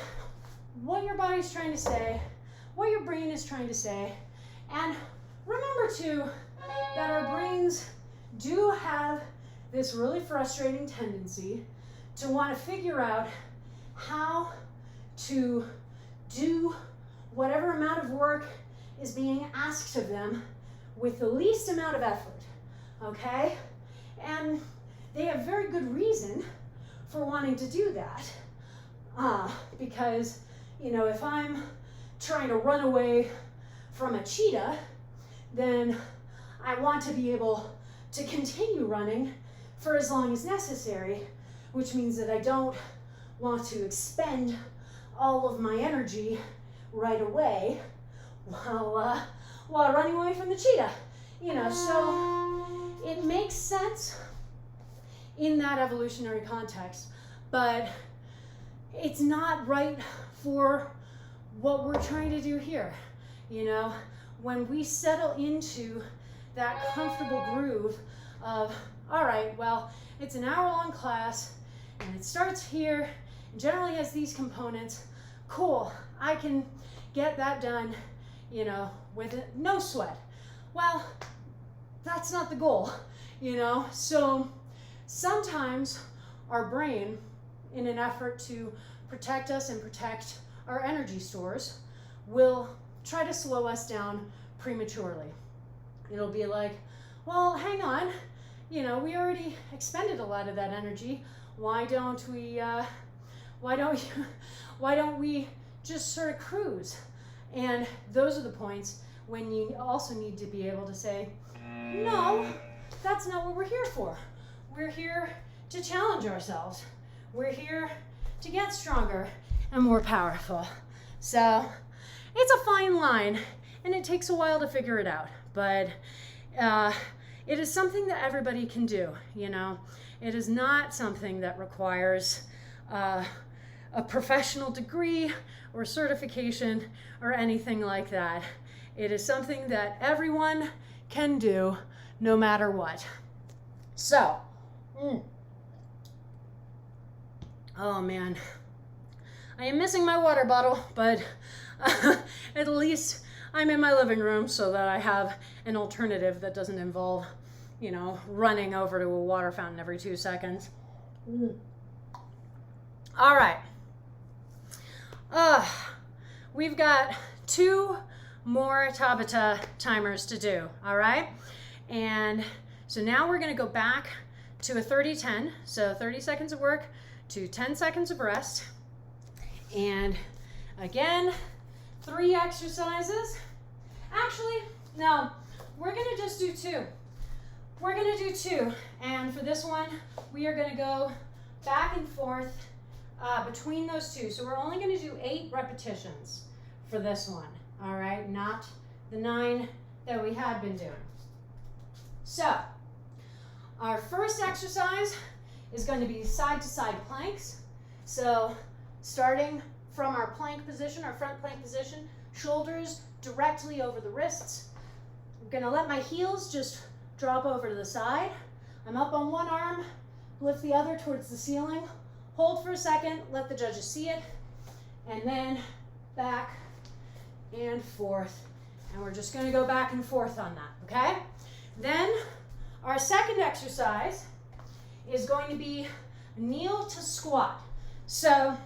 Speaker 2: your body's trying to say, what your brain is trying to say, and remember too that our brains do have this really frustrating tendency to want to figure out how to do whatever amount of work is being asked of them with the least amount of effort, okay? And they have very good reason for wanting to do that. Because, you know, if I'm trying to run away from a cheetah, then I want to be able to continue running for as long as necessary, which means that I don't want to expend all of my energy right away while running away from the cheetah. You know, so it makes sense in that evolutionary context, but it's not right for what we're trying to do here. You know, when we settle into that comfortable groove of, all right, well, it's an hour-long class and it starts here and generally has these components, cool, I can get that done, you know, with no sweat. Well, that's not the goal, you know? So sometimes our brain, in an effort to protect us and protect our energy stores, will try to slow us down prematurely. It'll be like, well, hang on, you know, we already expended a lot of that energy. Why don't we just sort of cruise? And those are the points when you also need to be able to say, no, that's not what we're here for. We're here to challenge ourselves. We're here to get stronger and more powerful. So it's a fine line, and it takes a while to figure it out, but it is something that everybody can do, you know. It is not something that requires a professional degree or certification or anything like that. It is something that everyone can do no matter what. So, oh man, I am missing my water bottle, but at least I'm in my living room so that I have an alternative that doesn't involve, you know, running over to a water fountain every 2 seconds. All right. We've got 2 more Tabata timers to do, all right? And so now we're gonna go back to a 30-10, so 30 seconds of work to 10 seconds of rest. And again, 3 exercises. Actually, no, we're gonna just do 2. we're gonna do 2. And for this one, we are gonna go back and forth between those 2. So we're only gonna do 8 repetitions for this one, all right? Not the 9 that we had been doing. So, our first exercise is going to be side-to-side planks. So, starting from our plank position, our front plank position, shoulders directly over the wrists. I'm going to let my heels just drop over to the side. I'm up on one arm, lift the other towards the ceiling, hold for a second, let the judges see it, and then back and forth. And we're just going to go back and forth on that, okay? Then our second exercise is going to be kneel to squat. So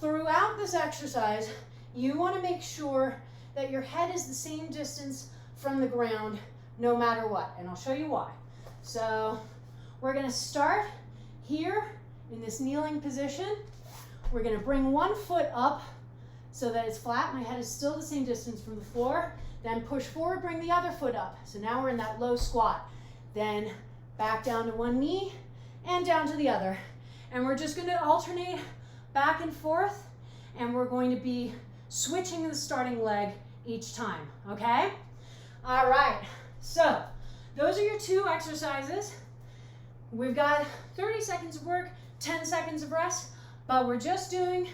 Speaker 2: throughout this exercise, you want to make sure that your head is the same distance from the ground no matter what, and I'll show you why. So we're going to start here in this kneeling position. We're going to bring one foot up so that it's flat. My head is still the same distance from the floor. Then push forward, bring the other foot up. So now we're in that low squat. Then back down to one knee and down to the other. And we're just going to alternate back and forth, and we're going to be switching the starting leg each time, okay? All right, so those are your 2 exercises. We've got 30 seconds of work, 10 seconds of rest, but we're just doing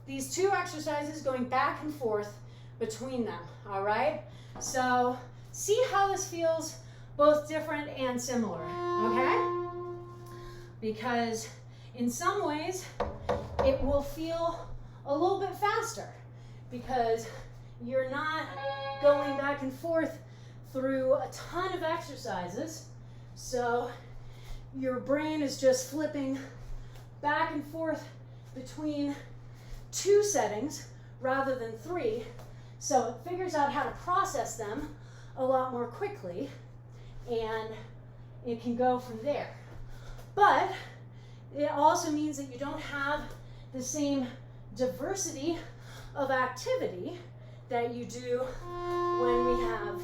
Speaker 2: these 2 exercises going back and forth between them, all right? So see how this feels both different and similar, okay? Because in some ways, it will feel a little bit faster because you're not going back and forth through a ton of exercises. So your brain is just flipping back and forth between 2 settings rather than 3. So it figures out how to process them a lot more quickly, and it can go from there. But it also means that you don't have the same diversity of activity that you do when we have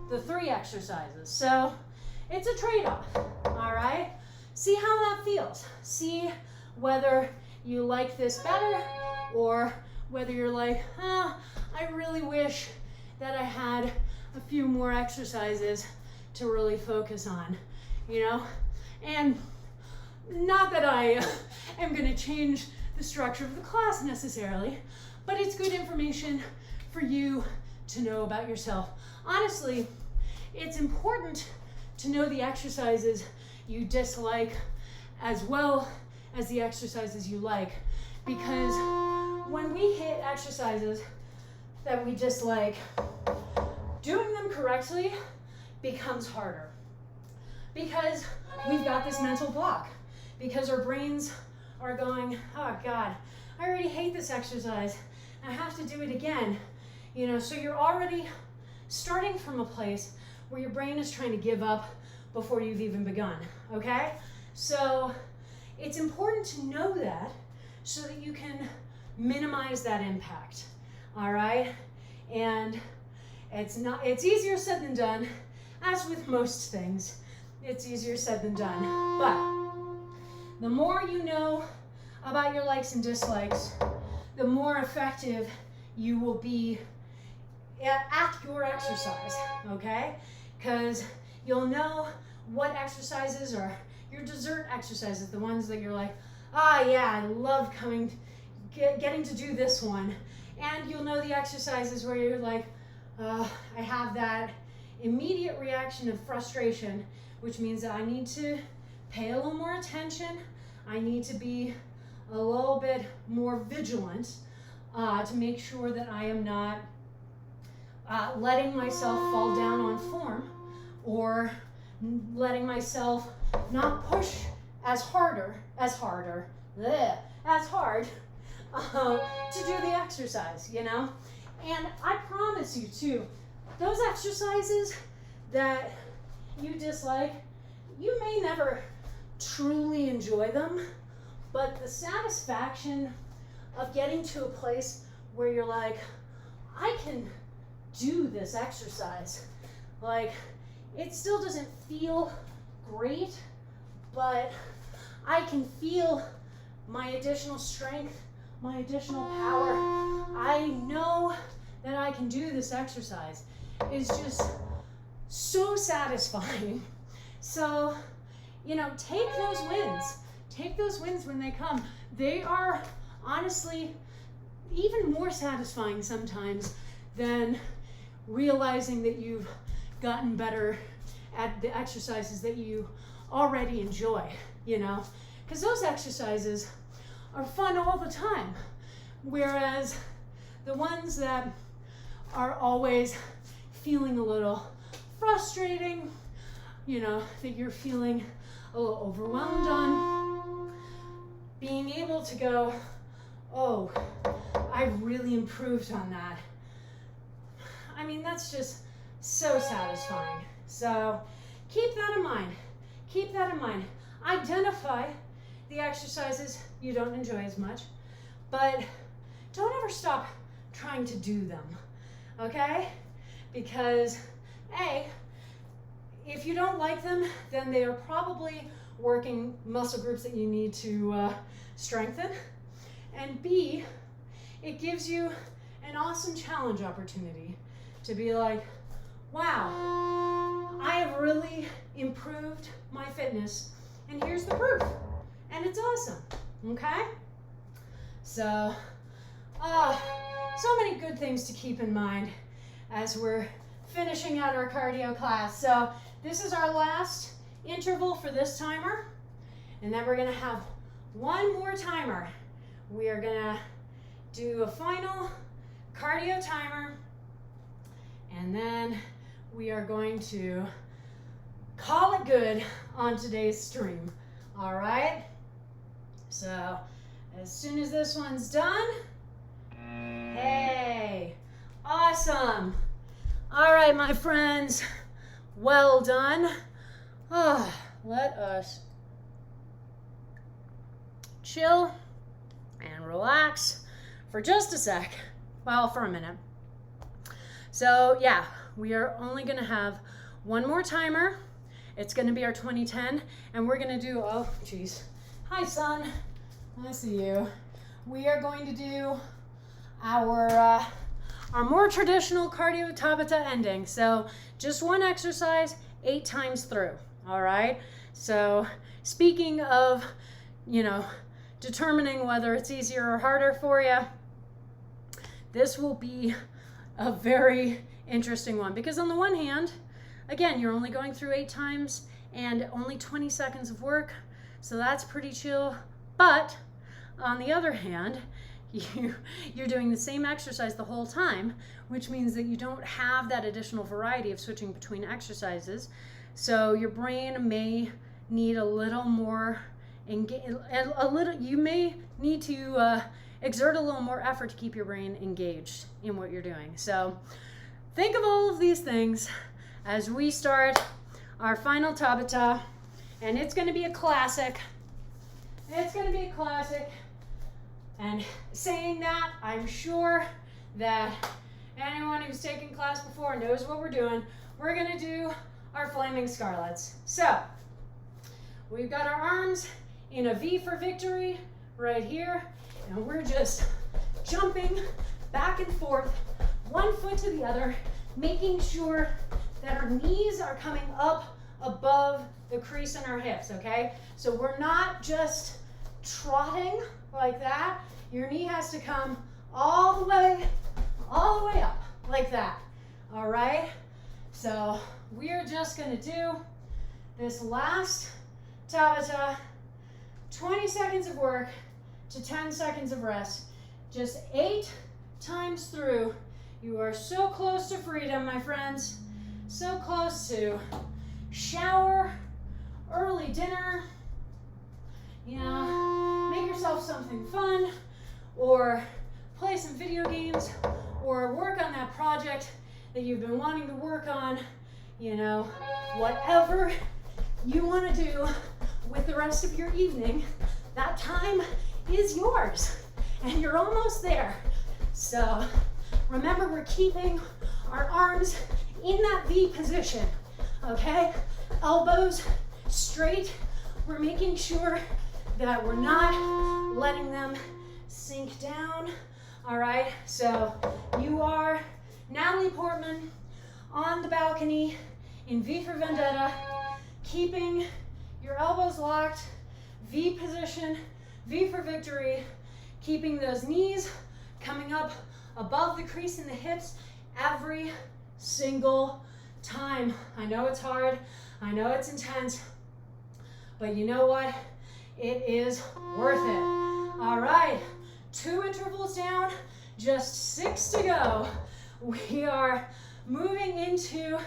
Speaker 2: the 3 exercises. So it's a trade-off, all right? See how that feels. See whether you like this better or whether you're like, I really wish that I had a few more exercises to really focus on, you know? And not that I am going to change the structure of the class necessarily, but it's good information for you to know about yourself. Honestly, it's important to know the exercises you dislike as well as the exercises you like, because when we hit exercises that we dislike, doing them correctly becomes harder because we've got this mental block, because our brains are going, oh God, I already hate this exercise. I have to do it again. You know, so you're already starting from a place where your brain is trying to give up before you've even begun, okay? So it's important to know that so that you can minimize that impact, all right? And it's easier said than done, as with most things. It's easier said than done. But the more you know about your likes and dislikes, the more effective you will be at your exercise, okay? Because you'll know what exercises are your dessert exercises, the ones that you're like, yeah, I love getting to do this one. And you'll know the exercises where you're like, I have that immediate reaction of frustration, which means that I need to pay a little more attention. I need to be a little bit more vigilant to make sure that I am not letting myself fall down on form, or letting myself not push as hard to do the exercise, you know? And I promise you too, those exercises that you dislike, you may never truly enjoy them, but the satisfaction of getting to a place where you're like, I can do this exercise. Like, it still doesn't feel great, but I can feel my additional strength, my additional power. I know that I can do this exercise. It's just so satisfying. So, you know, take those wins. Take those wins when they come. They are honestly even more satisfying sometimes than realizing that you've gotten better at the exercises that you already enjoy, you know? Because those exercises are fun all the time. Whereas the ones that are always feeling a little frustrating, you know, that you're feeling a little overwhelmed on, being able to go, oh, I've really improved on that. I mean, that's just so satisfying. So keep that in mind. Keep that in mind. Identify the exercises you don't enjoy as much, but don't ever stop trying to do them, okay? Because A, if you don't like them, then they are probably working muscle groups that you need to strengthen. And B, it gives you an awesome challenge opportunity to be like, wow, I have really improved my fitness, and here's the proof. And it's awesome, okay? So, so many good things to keep in mind as we're finishing out our cardio class. So this is our last interval for this timer, and then we're gonna have one more timer. We are gonna do a final cardio timer, and then we are going to call it good on today's stream. All right? So as soon as this one's done, hey, awesome. All right, my friends, well done. Let us chill and relax for just a sec. Well, for a minute. So yeah, we are only gonna have one more timer. It's gonna be our 2010, and we're gonna do, oh geez. Hi son, I see you. We are going to do our more traditional cardio tabata ending. So just one exercise, 8 times through, all right? So speaking of, you know, determining whether it's easier or harder for you, this will be a very interesting one, because on the one hand, again, you're only going through 8 times and only 20 seconds of work, so that's pretty chill. But on the other hand, you're doing the same exercise the whole time, which means that you don't have that additional variety of switching between exercises. So your brain may need a little more, you may need to exert a little more effort to keep your brain engaged in what you're doing. So think of all of these things as we start our final tabata, and it's going to be a classic. It's going to be a classic. And saying that, I'm sure that anyone who's taken class before knows what we're doing. We're going to do our flaming scarlets. So we've got our arms in a V for victory right here, and we're just jumping back and forth, one foot to the other, making sure that our knees are coming up above the crease in our hips, okay? So we're not just trotting like that. Your knee has to come all the way up like that, all right? So we're just gonna do this last tabata, 20 seconds of work to 10 seconds of rest, just 8 times through. You are so close to freedom, my friends, so close to shower, early dinner, you know, make yourself something fun, or play some video games, or work on that project that you've been wanting to work on, you know, whatever you want to do with the rest of your evening, that time is yours, and you're almost there. So remember, we're keeping our arms in that V position, okay? Elbows straight. We're making sure that we're not letting them sink down. All right, so you are Natalie Portman on the balcony in V for Vendetta, keeping your elbows locked, V position, V for victory, keeping those knees coming up above the crease in the hips every single time. I know it's hard, I know it's intense, but you know what? It is worth it. All right, 2 intervals down, just 6 to go. We are moving into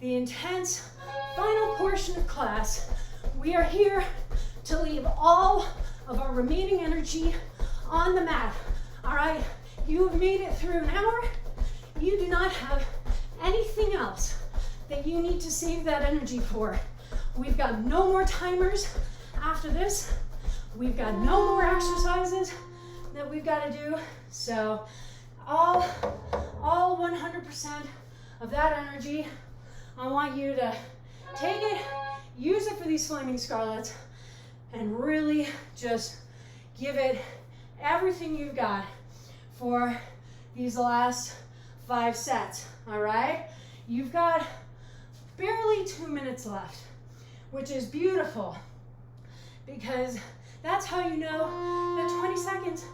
Speaker 2: the intense final portion of class. We are here to leave all of our remaining energy on the mat. All right, you have made it through an hour. You do not have anything else that you need to save that energy for. We've got no more timers after this. We've got no more exercises that we've got to do. So all 100% of that energy, I want you to take it, use it for these flaming scarlets, and really just give it everything you've got for these last 5 sets, all right? You've got barely 2 minutes left, which is beautiful, because that's how you know that 20 seconds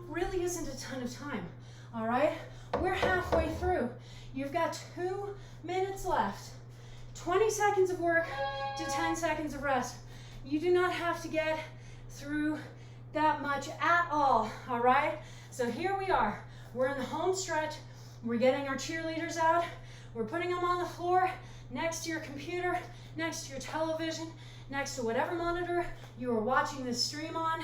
Speaker 2: really isn't a ton of time, all right? We're halfway through. You've got 2 minutes left. 20 seconds of work to 10 seconds of rest. You do not have to get through that much at all right? So here we are. We're in the home stretch. We're getting our cheerleaders out. We're putting them on the floor next to your computer, next to your television, next to whatever monitor you are watching this stream on.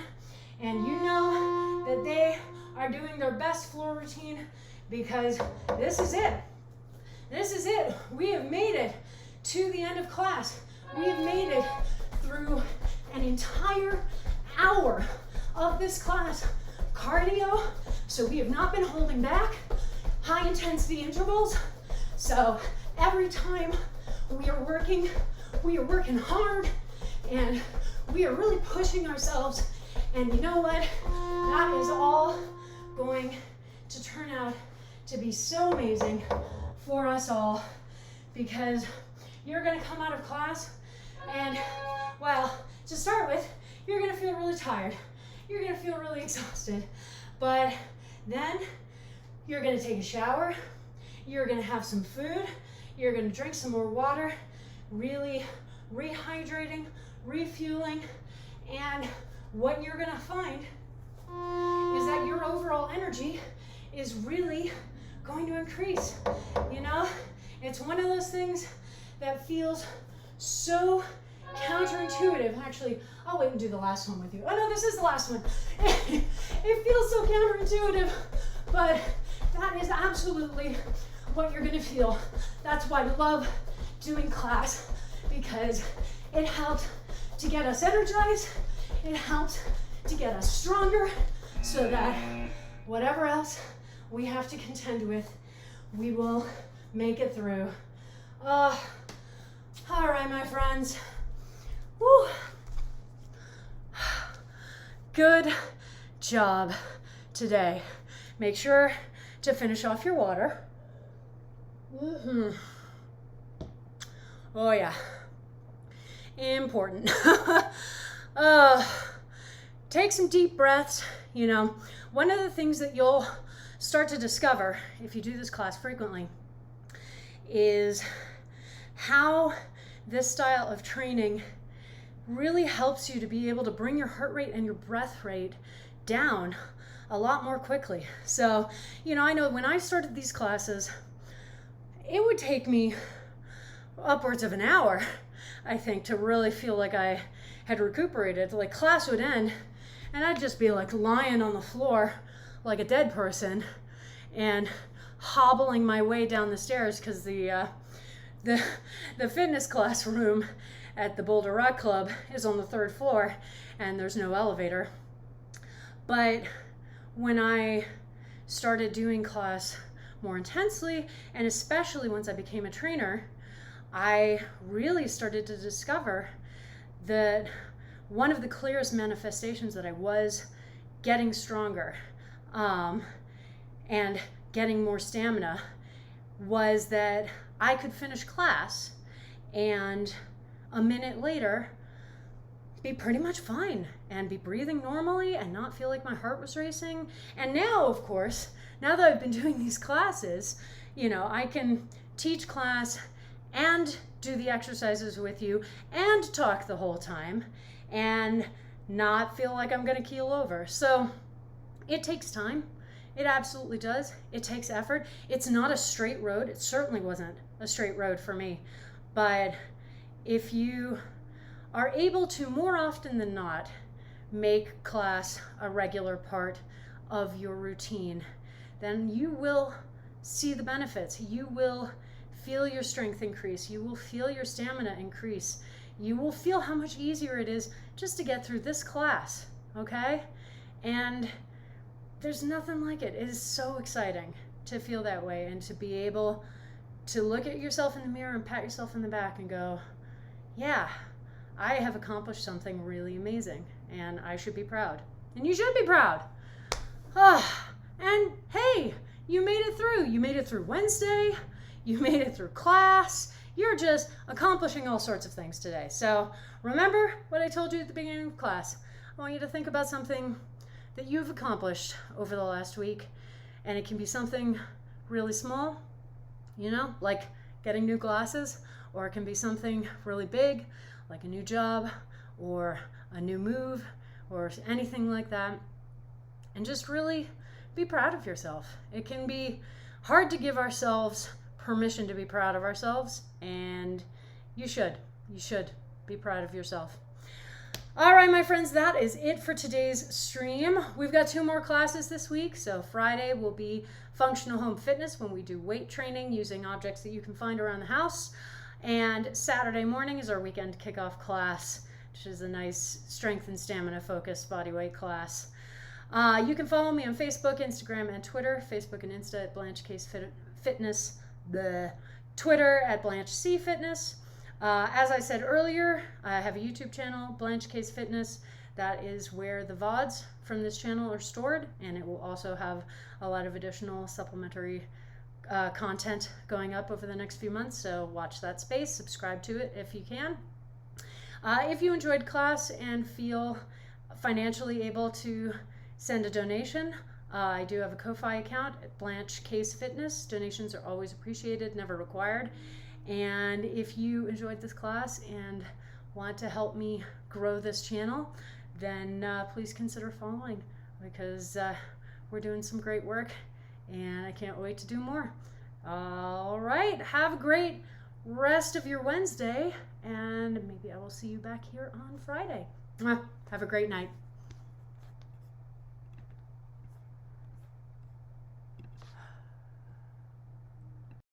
Speaker 2: And you know that they are doing their best floor routine, because this is it. This is it. We have made it to the end of class. We have made it through an entire hour of this class. Cardio, so we have not been holding back. High intensity intervals, so every time we are working hard, and we are really pushing ourselves. And you know what? That is all going to turn out to be so amazing for us all, because you're going to come out of class and, well, to start with, you're going to feel really tired. You're going to feel really exhausted. But then you're going to take a shower. You're going to have some food. You're going to drink some more water, really rehydrating, refueling. And what you're going to find is that your overall energy is really going to increase. You know, it's one of those things that feels so counterintuitive. Actually, I'll wait and do the last one with you. Oh no, this is the last one. It feels so counterintuitive, but that is absolutely what you're gonna feel. That's why I love doing class, because it helps to get us energized. It helps to get us stronger, so that whatever else we have to contend with, we will make it through. All right, my friends. Woo. Good job today. Make sure to finish off your water. Oh yeah, important. Take some deep breaths. You know, one of the things that you'll start to discover if you do this class frequently is how this style of training really helps you to be able to bring your heart rate and your breath rate down a lot more quickly. So, you know, I know when I started these classes, it would take me upwards of an hour, I think, to really feel like I had recuperated. Like, class would end and I'd just be like lying on the floor like a dead person and hobbling my way down the stairs, because the fitness class room at the Boulder Rock Club is on the 3rd floor and there's no elevator. But when I started doing class more intensely, and especially once I became a trainer,
Speaker 1: I really started to discover that one of the clearest manifestations that I was getting stronger and getting more stamina was that I could finish class and a minute later be pretty much fine and be breathing normally and not feel like my heart was racing. And now, of course, now that I've been doing these classes, I can teach class and do the exercises with you and talk the whole time and not feel like I'm going to keel over. So it takes time. It absolutely does. It takes effort. It's not a straight road. It certainly wasn't a straight road for me. But if you are able to, more often than not, make class a regular part of your routine, then you will see the benefits. You will feel your strength increase. You will feel your stamina increase. You will feel how much easier it is just to get through this class, okay? And there's nothing like it. It is so exciting to feel that way and to be able to look at yourself in the mirror and pat yourself in the back and go, yeah, I have accomplished something really amazing and I should be proud. And you should be proud. And hey, you made it through. You made it through Wednesday. You made it through class. You're just accomplishing all sorts of things today. So remember what I told you at the beginning of class. I want you to think about something that you've accomplished over the last week. And it can be something really small, like getting new glasses, or it can be something really big, like a new job or a new move or anything like that. And just really be proud of yourself. It can be hard to give ourselves permission to be proud of ourselves, and you should be proud of yourself. All right, my friends, that is it for today's stream. We've got 2 more classes this week. So Friday will be functional home fitness, when we do weight training using objects that you can find around the house. And Saturday morning is our weekend kickoff class, which is a nice strength and stamina focused bodyweight class. You can follow me on Facebook, Instagram, and Twitter. Facebook and Insta at Blanche Case Fitness. The Twitter at Blanche C Fitness. As I said earlier, I have a YouTube channel, Blanche Case Fitness. That is where the VODs from this channel are stored, and it will also have a lot of additional supplementary content going up over the next few months. So watch that space, subscribe to it if you can. If you enjoyed class and feel financially able to send a donation, I do have a Ko-Fi account at Blanche Case Fitness. Donations are always appreciated, never required. And if you enjoyed this class and want to help me grow this channel, then please consider following, because we're doing some great work and I can't wait to do more. All right, have a great rest of your Wednesday, and maybe I will see you back here on Friday. Have a great night.